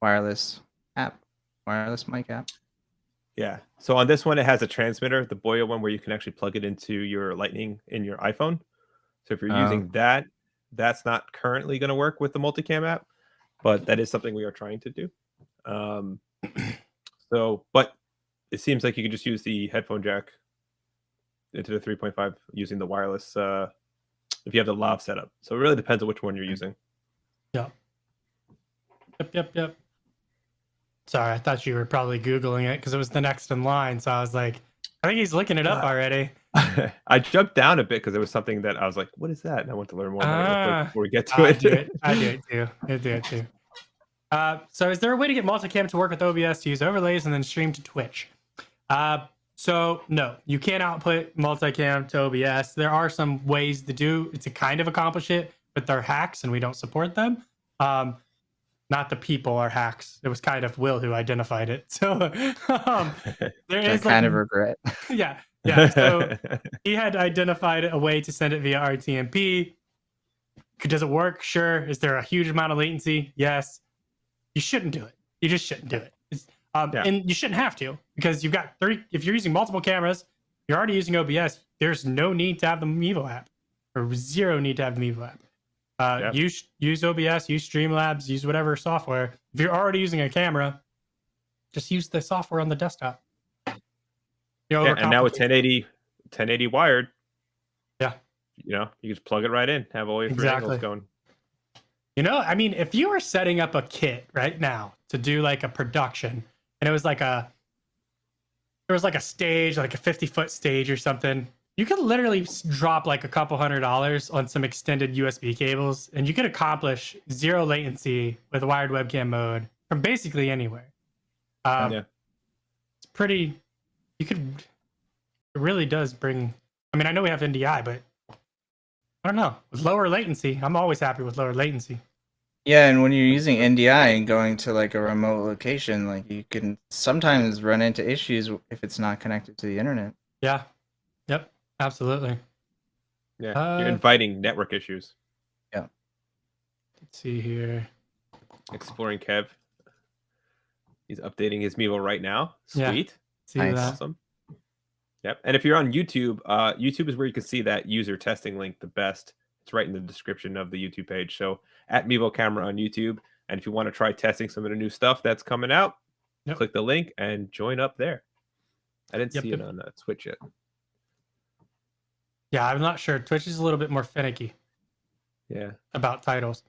wireless mic app.
Yeah. So on this one, it has a transmitter, the Boya one, where you can actually plug it into your Lightning in your iPhone. So if you're using that, that's not currently going to work with the Multicam app, but that is something we are trying to do. But it seems like you can just use the headphone jack into the 3.5 using the wireless if you have the lav setup. So it really depends on which one you're using.
Yeah. Yep. Sorry, I thought you were probably Googling it because it was the next in line. So I was like, I think he's looking it up already.
I jumped down a bit because there was something that I was like, what is that? And I want to learn more about it before we get to it.
I do it too. So is there a way to get Multicam to work with OBS to use overlays and then stream to Twitch? So no, you can't output Multicam to OBS. There are some ways to kind of accomplish it, but they're hacks and we don't support them. Not the people are hacks. It was kind of Will who identified it. So there is
kind of regret.
Yeah. So he had identified a way to send it via RTMP. Does it work? Sure. Is there a huge amount of latency? Yes. You shouldn't do it. You just shouldn't do it. And you shouldn't have to, because you've got if you're using multiple cameras, you're already using OBS. There's no need to have the Mevo app, or zero need to have the Mevo app. Use OBS, use Streamlabs, use whatever software. If you're already using a camera, just use the software on the desktop.
And now with 1080 wired, you just plug it right in, have all your angles going.
I mean, if you were setting up a kit right now to do like a production, and it was like a stage, like a 50-foot stage or something, you could literally drop like a couple $100 on some extended USB cables, and you could accomplish zero latency with wired webcam mode from basically anywhere. It's pretty. It really does bring. I mean, I know we have NDI, but I don't know. With lower latency, I'm always happy with lower latency.
Yeah, and when you're using NDI and going to like a remote location, like you can sometimes run into issues if it's not connected to the internet.
Yeah. Yep. Absolutely.
Yeah. You're inviting network issues.
Yeah.
Let's see here.
Exploring Kev. He's updating his Mevo right now. Sweet.
Yeah.
Nice.
Awesome. Yep. And if you're on YouTube, YouTube is where you can see that user testing link the best. It's right in the description of the YouTube page. So at Mevo Camera on YouTube. And if you want to try testing some of the new stuff that's coming out, click the link and join up there. I didn't see it on Twitch yet. Yeah,
I'm not sure. Twitch is a little bit more finicky.
Yeah.
About titles.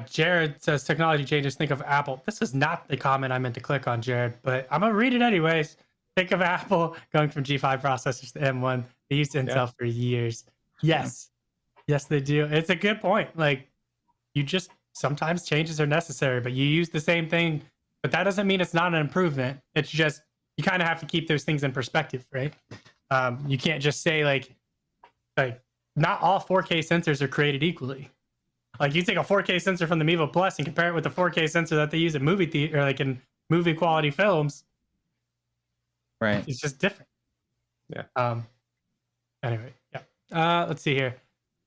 Jared says technology changes. Think of Apple. This is not the comment I meant to click on, Jared, but I'm gonna read it anyways. Think of Apple going from G5 processors to M1. They used Intel for years. Yes, yes, they do. It's a good point. Like, you just sometimes changes are necessary, but you use the same thing, but that doesn't mean it's not an improvement. It's just you kind of have to keep those things in perspective, right? You can't just say like not all 4K sensors are created equally. Like, you take a 4K sensor from the Mevo Plus and compare it with the 4K sensor that they use in movie theater, or like in movie quality films.
Right.
It's just different.
Yeah.
Anyway, yeah. Let's see here.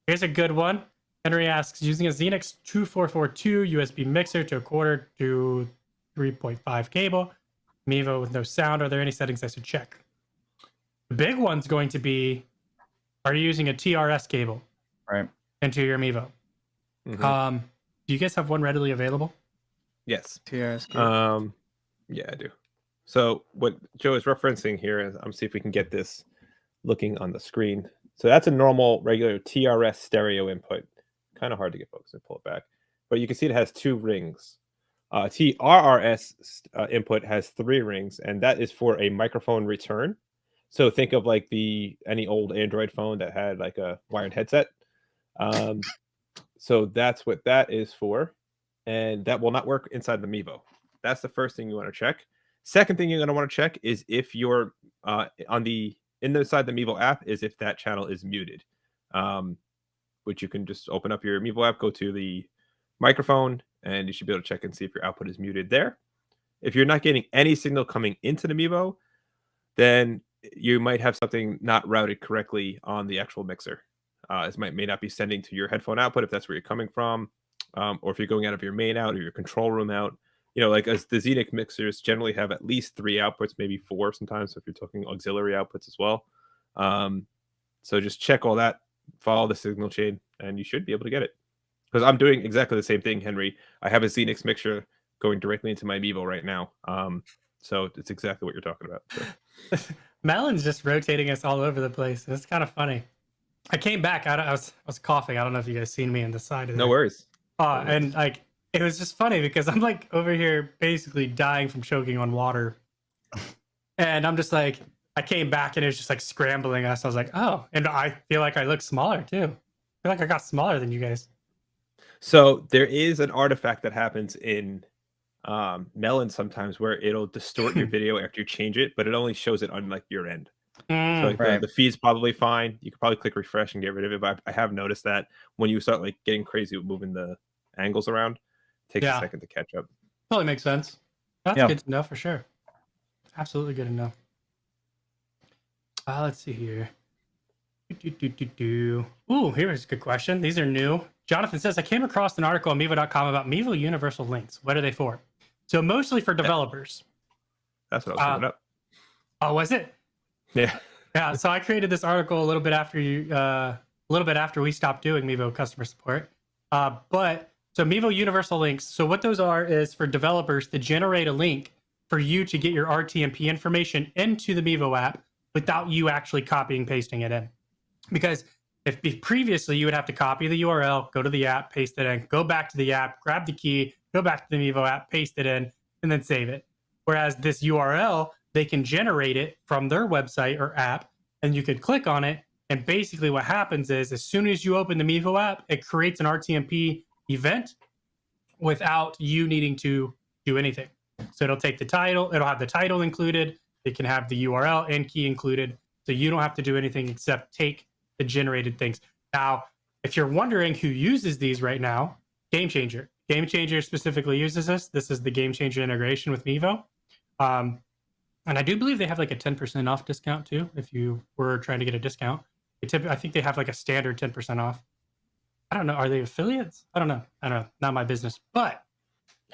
Here's a good one. Henry asks, using a Xenix 2442 USB mixer to a quarter to 3.5 cable, Mevo with no sound, are there any settings I should check? The big one's going to be, are you using a TRS cable into your Mevo?
Mm-hmm.
Do you guys have one readily available?
Yes.
TRS cable.
Yeah, I do. So what Joe is referencing here is, I'm see if we can get this looking on the screen. So that's a normal regular TRS stereo input. Kind of hard to get focused and pull it back, but you can see it has 2 rings. TRRS input has 3 rings, and that is for a microphone return. So think of like any old Android phone that had like a wired headset. So that's what that is for, and that will not work inside the Mevo. That's the first thing you want to check. Second thing you're going to want to check is if you're inside the Mevo app, is if that channel is muted. Which you can just open up your Mevo app, go to the microphone, and you should be able to check and see if your output is muted there. If you're not getting any signal coming into the Mevo, then you might have something not routed correctly on the actual mixer. It may not be sending to your headphone output if that's where you're coming from, or if you're going out of your main out or your control room out. Like as the Xenix mixers generally have at least 3 outputs, maybe 4 sometimes, so if you're talking auxiliary outputs as well. So just check all that, follow the signal chain, and you should be able to get it. Because I'm doing exactly the same thing, Henry. I have a Xenix mixer going directly into my Mevo right now. So it's exactly what you're talking about. So.
Melon's just rotating us all over the place. It's kind of funny. I came back. I was coughing. I don't know if you guys seen me in the side of
No worries.
And like, it was just funny because I'm like over here basically dying from choking on water. And I'm just like, I came back and it was just like scrambling us. I was like, oh, and I feel like I look smaller too. I feel like I got smaller than you guys.
So there is an artifact that happens in Melon sometimes where it'll distort your video after you change it, but it only shows it on like your end. So like, the feed's probably fine. You could probably click refresh and get rid of it, but I have noticed that when you start like getting crazy with moving the angles around, it takes a second to catch up.
Totally makes sense. That's good to know for sure. Absolutely good to know. Let's see here. Ooh, here's a good question. These are new. Jonathan says, I came across an article on Mevo.com about Mevo universal links. What are they for? So mostly for developers.
That's what I was looking up.
Oh, was it?
Yeah.
Yeah. So I created this article a little bit after we stopped doing Mevo customer support. But so Mevo universal links. So what those are is for developers to generate a link for you to get your RTMP information into the Mevo app without you actually copying and pasting it in. Because if previously you would have to copy the URL, go to the app, paste it in, go back to the app, grab the key, go back to the Mevo app, paste it in, and then save it. Whereas this URL, they can generate it from their website or app, and you could click on it. And basically what happens is as soon as you open the Mevo app, it creates an RTMP event without you needing to do anything. So it'll take the title, it'll have the title included, it can have the URL and key included. So you don't have to do anything except take the generated things. Now, if you're wondering who uses these right now, Game Changer. Game Changer specifically uses this. This is the Game Changer integration with Mevo. And I do believe they have like a 10% off discount too, if you were trying to get a discount. I think they have like a standard 10% off. I don't know. Are they affiliates? I don't know. Not my business. But,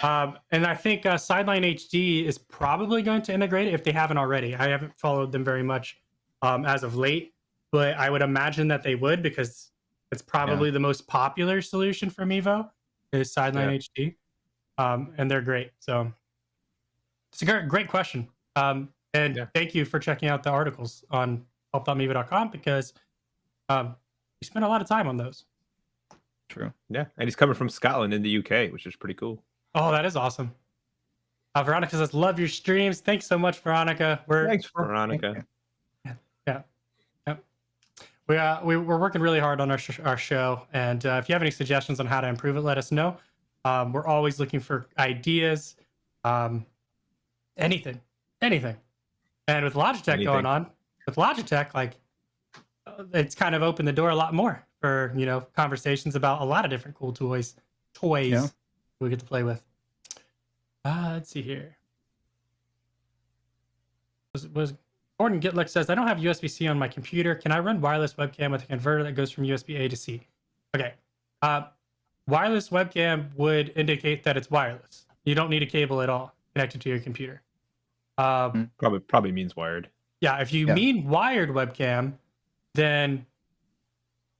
and I think Sideline HD is probably going to integrate it if they haven't already. I haven't followed them very much as of late, but I would imagine that they would because it's probably the most popular solution for Mevo is Sideline HD. And they're great. So it's a great question. And thank you for checking out the articles on help.mevo.com because we spent a lot of time on those.
True.
Yeah, and he's coming from Scotland in the UK, which is pretty cool.
Oh, that is awesome. Veronica says, "Love your streams." Thanks so much, Veronica.
Thanks, Veronica.
Yeah. We're working really hard on our show, and if you have any suggestions on how to improve it, let us know. We're always looking for ideas, anything. And with Logitech going on, with Logitech, like it's kind of opened the door a lot more for conversations about a lot of different cool toys we get to play with. Let's see here. Was Gordon Gitlick says, I don't have USB-C on my computer. Can I run wireless webcam with a converter that goes from USB-A to C? Okay. Wireless webcam would indicate that it's wireless. You don't need a cable at all connected to your computer.
Probably means wired.
Yeah, if you mean wired webcam, then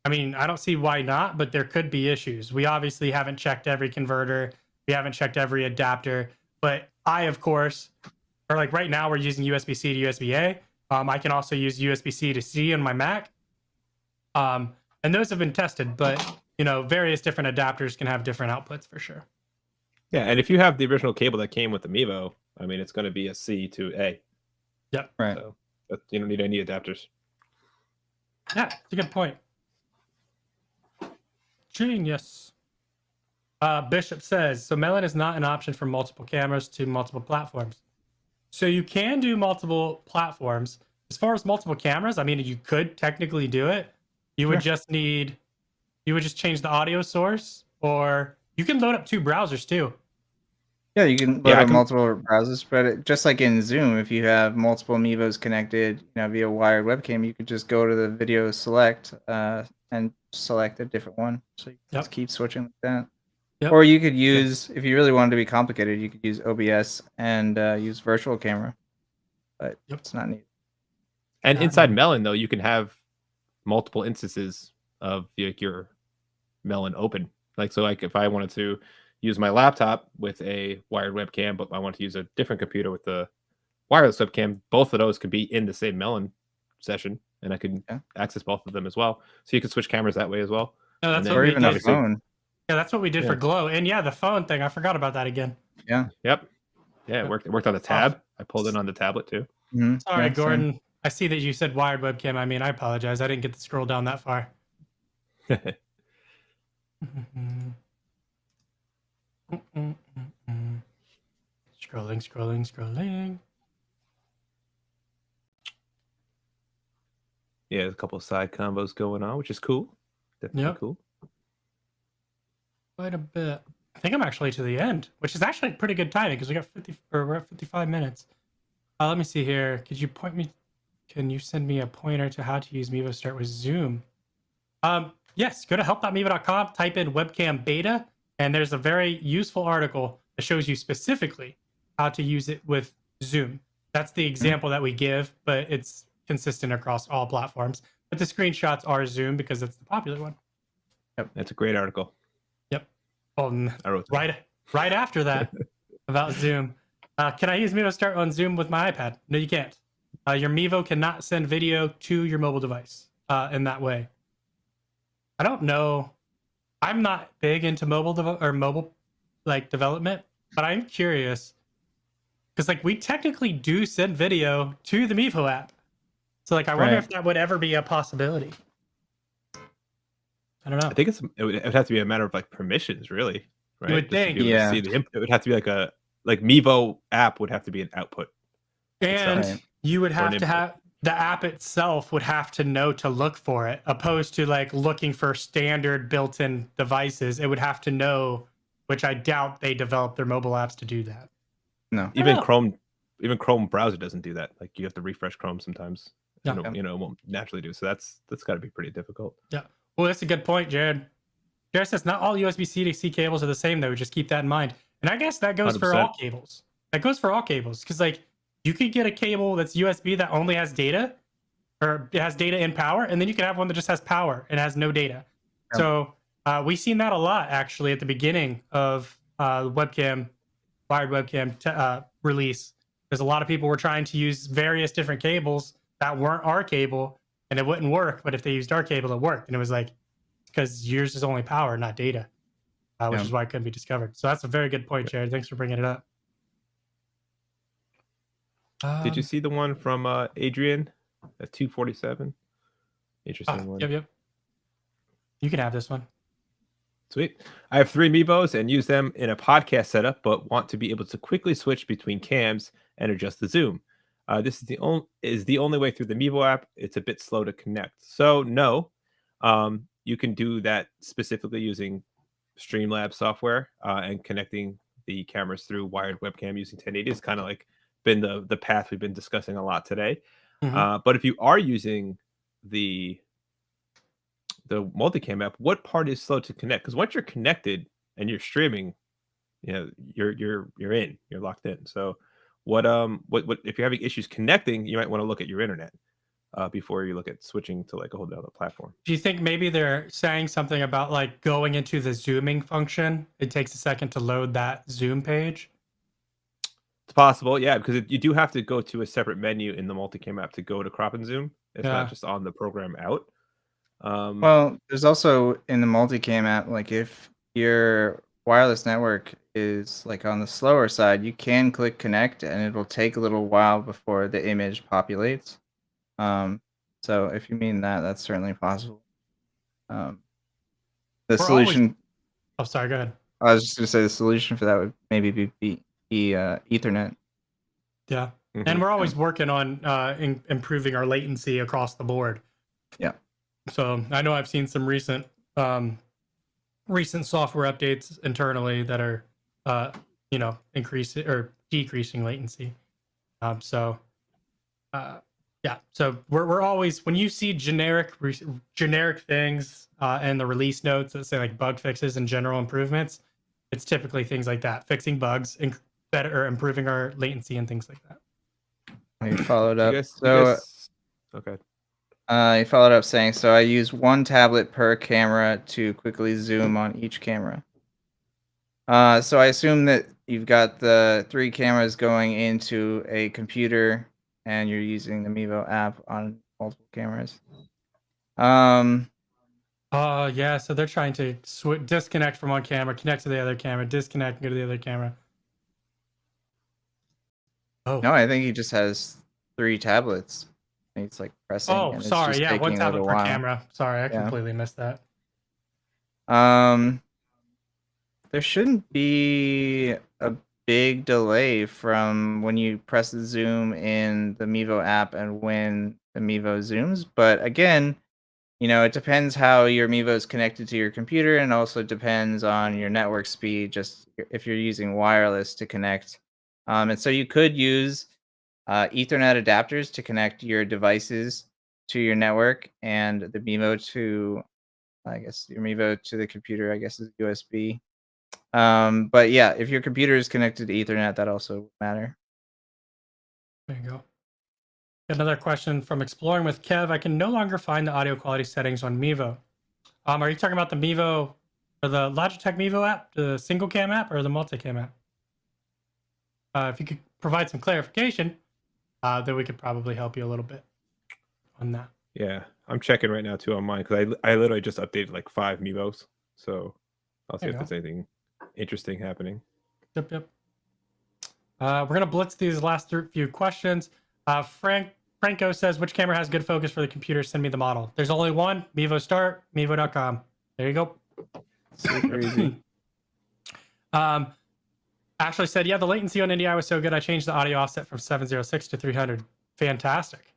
I don't see why not, but there could be issues. We obviously haven't checked every converter. We haven't checked every adapter, but of course, or like right now we're using USB-C to USB-A. I can also use USB-C to C on my Mac. And those have been tested, but various different adapters can have different outputs for sure.
Yeah, and if you have the original cable that came with the Mevo, it's going to be a C to A.
Yep.
Right.
So you don't need any adapters.
Yeah, it's a good point. Genius. Bishop says, so Melon is not an option for multiple cameras to multiple platforms. So you can do multiple platforms. As far as multiple cameras, you could technically do it. You would just change the audio source, or you can load up 2 browsers too.
Yeah, you can load up multiple browsers, but just like in Zoom, if you have multiple Mevos connected via wired webcam, you could just go to the video select and select a different one. So you just keep switching like that. Yep. Or you could use, if you really wanted to be complicated, you could use OBS and use virtual camera, but it's not needed.
And inside Melon, though, you can have multiple instances of your Melon open. Like if I wanted to use my laptop with a wired webcam, but I want to use a different computer with the wireless webcam, both of those could be in the same Melon session, and I could access both of them as well. So you could switch cameras that way as well.
No, that's
or even a phone.
Yeah, that's what we did for Glow. And the phone thing, I forgot about that again.
Yeah.
Yep. Yeah, it worked. It worked on the tab. I pulled it on the tablet too.
Mm-hmm.
Sorry, Gordon. Same. I see that you said wired webcam. I apologize. I didn't get to scroll down that far. Scrolling.
Yeah, there's a couple of side combos going on, which is cool. Definitely cool.
Quite a bit. I think I'm actually to the end, which is actually pretty good timing because we're at 55 minutes. Let me see here. Could you can you send me a pointer to how to use Mevo Start with Zoom? Yes, go to help.mevo.com, type in webcam beta, and there's a very useful article that shows you specifically how to use it with Zoom. That's the example that we give, but it's consistent across all platforms. But the screenshots are Zoom because it's the popular one.
Yep, that's a great article.
Yep. Oh,
I wrote
that. Right after that about Zoom. Can I use Mevo Start on Zoom with my iPad? No, you can't. Your Mevo cannot send video to your mobile device in that way. I don't know. I'm not big into mobile development, but I'm curious because we technically do send video to the Mevo app. So I wonder if that would ever be a possibility. I don't know.
I think it would have to be a matter of permissions, really. Right?
You would think.
Yeah. It would have to be like Mevo app would have to be an output.
And you would have to have the app itself would have to know to look for it, opposed to looking for standard built-in devices. It would have to know, which I doubt they develop their mobile apps to do that.
No,
even Chrome browser doesn't do that. You have to refresh Chrome sometimes. It won't naturally do. So that's got to be pretty difficult.
Yeah. Well, that's a good point, Jared. Jared says not all USB-C to C cables are the same, though. Just keep that in mind. And I guess that goes 100%. For all cables. That goes for all cables because you could get a cable that's USB that only has data, or it has data and power, and then you can have one that just has power and has no data. Yeah. So we've seen that a lot actually at the beginning of wired webcam release. Because a lot of people were trying to use various different cables that weren't our cable, and it wouldn't work. But if they used our cable, it worked, and it was because yours is only power, not data, which
Yeah.
is why it couldn't be discovered. So that's a very good point, Jared. Thanks for bringing it up.
Did you see the one from Adrian at 247? Interesting one.
Yep. You can have this one.
Sweet. I have 3 Mevos and use them in a podcast setup, but want to be able to quickly switch between cams and adjust the zoom. This is the only way through the Mevo app. It's a bit slow to connect. So no, you can do that specifically using Streamlabs software and connecting the cameras through wired webcam using 1080 is kind of like been the path we've been discussing a lot today. But if you are using the Multicam app, what part is slow to connect? Because once you're connected and you're streaming, you know, you're locked in. So what if you're having issues connecting, you might want to look at your internet before you look at switching to like a whole other platform.
Do you think maybe they're saying something about like going into the zooming function? It takes a second to load that zoom page.
It's possible, yeah, because you do have to go to a separate menu in the Multicam app to go to crop and zoom. It's not just on the program out.
Well, there's also in the Multicam app, like if your wireless network is like on the slower side, you can click connect and it will take a little while before the image populates. So if you mean that, that's certainly possible. Solution.
Oh, sorry, go ahead.
I was just gonna say the solution for that would maybe be Ethernet.
Yeah, and we're always working on improving our latency across the board.
Yeah.
So I know I've seen some recent software updates internally that are increasing or decreasing latency. So we're always, when you see generic things in the release notes that say like bug fixes and general improvements, it's typically things like that, fixing bugs, better or improving our latency and things like that.
You followed up.
Okay.
He followed up saying, so I use 1 tablet per camera to quickly zoom on each camera. So I assume that you've got the 3 cameras going into a computer and you're using the Mevo app on multiple cameras.
Yeah, so they're trying to disconnect from one camera, connect to the other camera, disconnect and go to the other camera. Oh.
No, I think he just has 3 tablets. It's like pressing.
Oh,
and
sorry.
it's
Yeah, 1 tablet per
while.
camera. Sorry, I completely missed that.
There shouldn't be a big delay from when you press the zoom in the Mevo app and when the Mevo zooms. But again, it depends how your Mevo is connected to your computer, and also depends on your network speed, just if you're using wireless to connect. And so you could use Ethernet adapters to connect your devices to your network, and the Mevo to, I guess, your Mevo to the computer, I guess, is USB. But yeah, if your computer is connected to Ethernet, that also would matter.
There you go. Another question from Exploring with Kev. I can no longer find the audio quality settings on Mevo. Are you talking about the Mevo or the Logitech Mevo app, the single cam app, or the multicam app? If you could provide some clarification, then we could probably help you a little bit on that.
Yeah, I'm checking right now too on mine because I literally just updated like 5 Mevos, so I'll see if there's anything interesting happening.
Yep. We're gonna blitz these last few questions. Franco says, which camera has good focus for the computer? Send me the model. There's only one. Mevo Start, Mevo.com. There you go.
Super easy.
Ashley said, yeah, the latency on NDI was so good, I changed the audio offset from 706 to 300. Fantastic.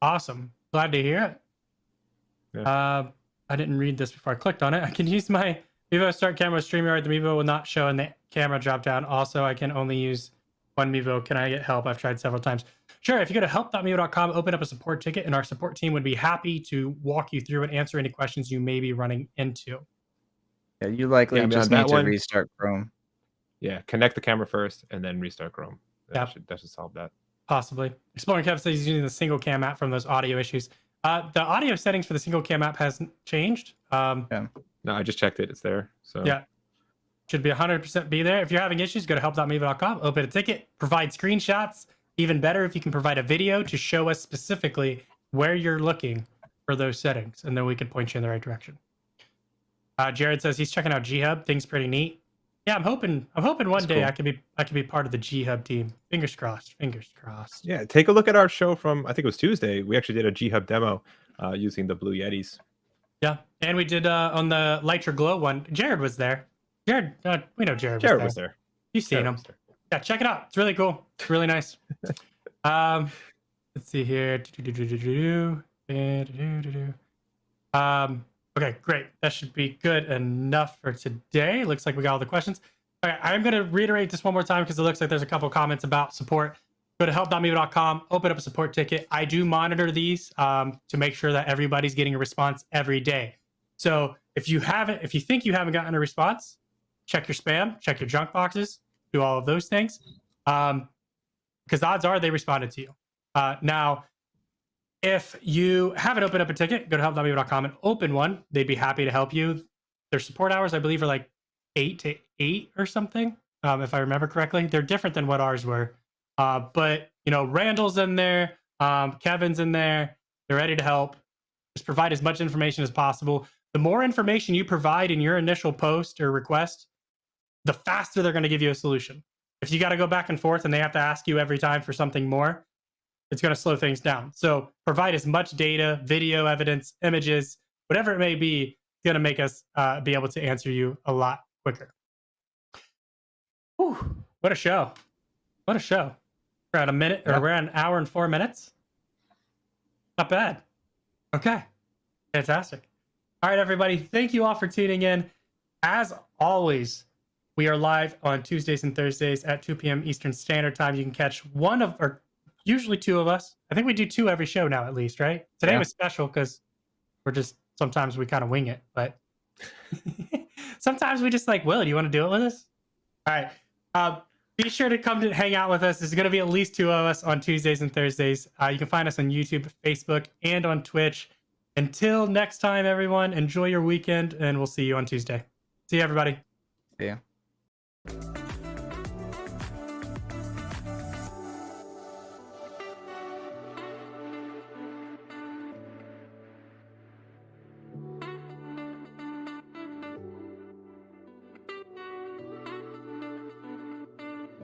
Awesome. Glad to hear it. Yeah. I didn't read this before I clicked on it. I can use my Mevo Start camera with StreamYard. The Mevo will not show in the camera drop down. Also, I can only use one Mevo. Can I get help? I've tried several times. Sure, if you go to help.mevo.com, open up a support ticket, and our support team would be happy to walk you through and answer any questions you may be running into.
Yeah, you likely just need to restart Chrome.
Yeah, connect the camera first and then restart Chrome. That should solve that.
Possibly. Exploring Kev says he's using the single cam app from those audio issues. The audio settings for the single cam app hasn't changed.
No, I just checked it. It's there. So
yeah, should be 100% be there. If you're having issues, go to help.mevo.com, open a ticket, provide screenshots. Even better if you can provide a video to show us specifically where you're looking for those settings, and then we can point you in the right direction. Jared says he's checking out G-Hub. Things pretty neat. Yeah, I'm hoping one day
cool.
I could be part of the G-Hub team. Fingers crossed. Fingers crossed.
Yeah, take a look at our show from, I think it was Tuesday. We actually did a G-Hub demo using the Blue Yetis.
Yeah, and we did on the Light Your Glow one. Jared was there. Jared, we know Jared
was there.
You've seen him. Yeah, check it out. It's really cool. It's really nice. Let's see here. Okay, great. That should be good enough for today. Looks like we got all the questions. All right, I'm going to reiterate this one more time because it looks like there's a couple comments about support. Go to help.mevo.com, open up a support ticket. I do monitor these to make sure that everybody's getting a response every day. So if you think you haven't gotten a response, check your spam, check your junk boxes, do all of those things. Because odds are they responded to you. Now, if you haven't opened up a ticket, go to help.mevo.com and open one. They'd be happy to help you. Their support hours, I believe, are like 8 to 8 or something, if I remember correctly. They're different than what ours were. But, you know, Randall's in there. Kevin's in there. They're ready to help. Just provide as much information as possible. The more information you provide in your initial post or request, the faster they're going to give you a solution. If you got to go back and forth and they have to ask you every time for something more, it's going to slow things down. So provide as much data, video evidence, images, whatever it may be, going to make us be able to answer you a lot quicker. Whew, what a show. What a show. We're at a minute, or we're at an hour and 4 minutes. Not bad. Okay. Fantastic. All right, everybody. Thank you all for tuning in. As always, we are live on Tuesdays and Thursdays at 2 p.m. Eastern Standard Time. You can catch one of, or usually two of us. I think we do 2 every show now, at least, right? Today was special because we're just, sometimes we kind of wing it, but sometimes we just like, Will, do you want to do it with us? All right. Be sure to come to hang out with us. There's going to be at least 2 of us on Tuesdays and Thursdays. You can find us on YouTube, Facebook, and on Twitch. Until next time, everyone, enjoy your weekend, and we'll see you on Tuesday. See you, everybody.
Yeah.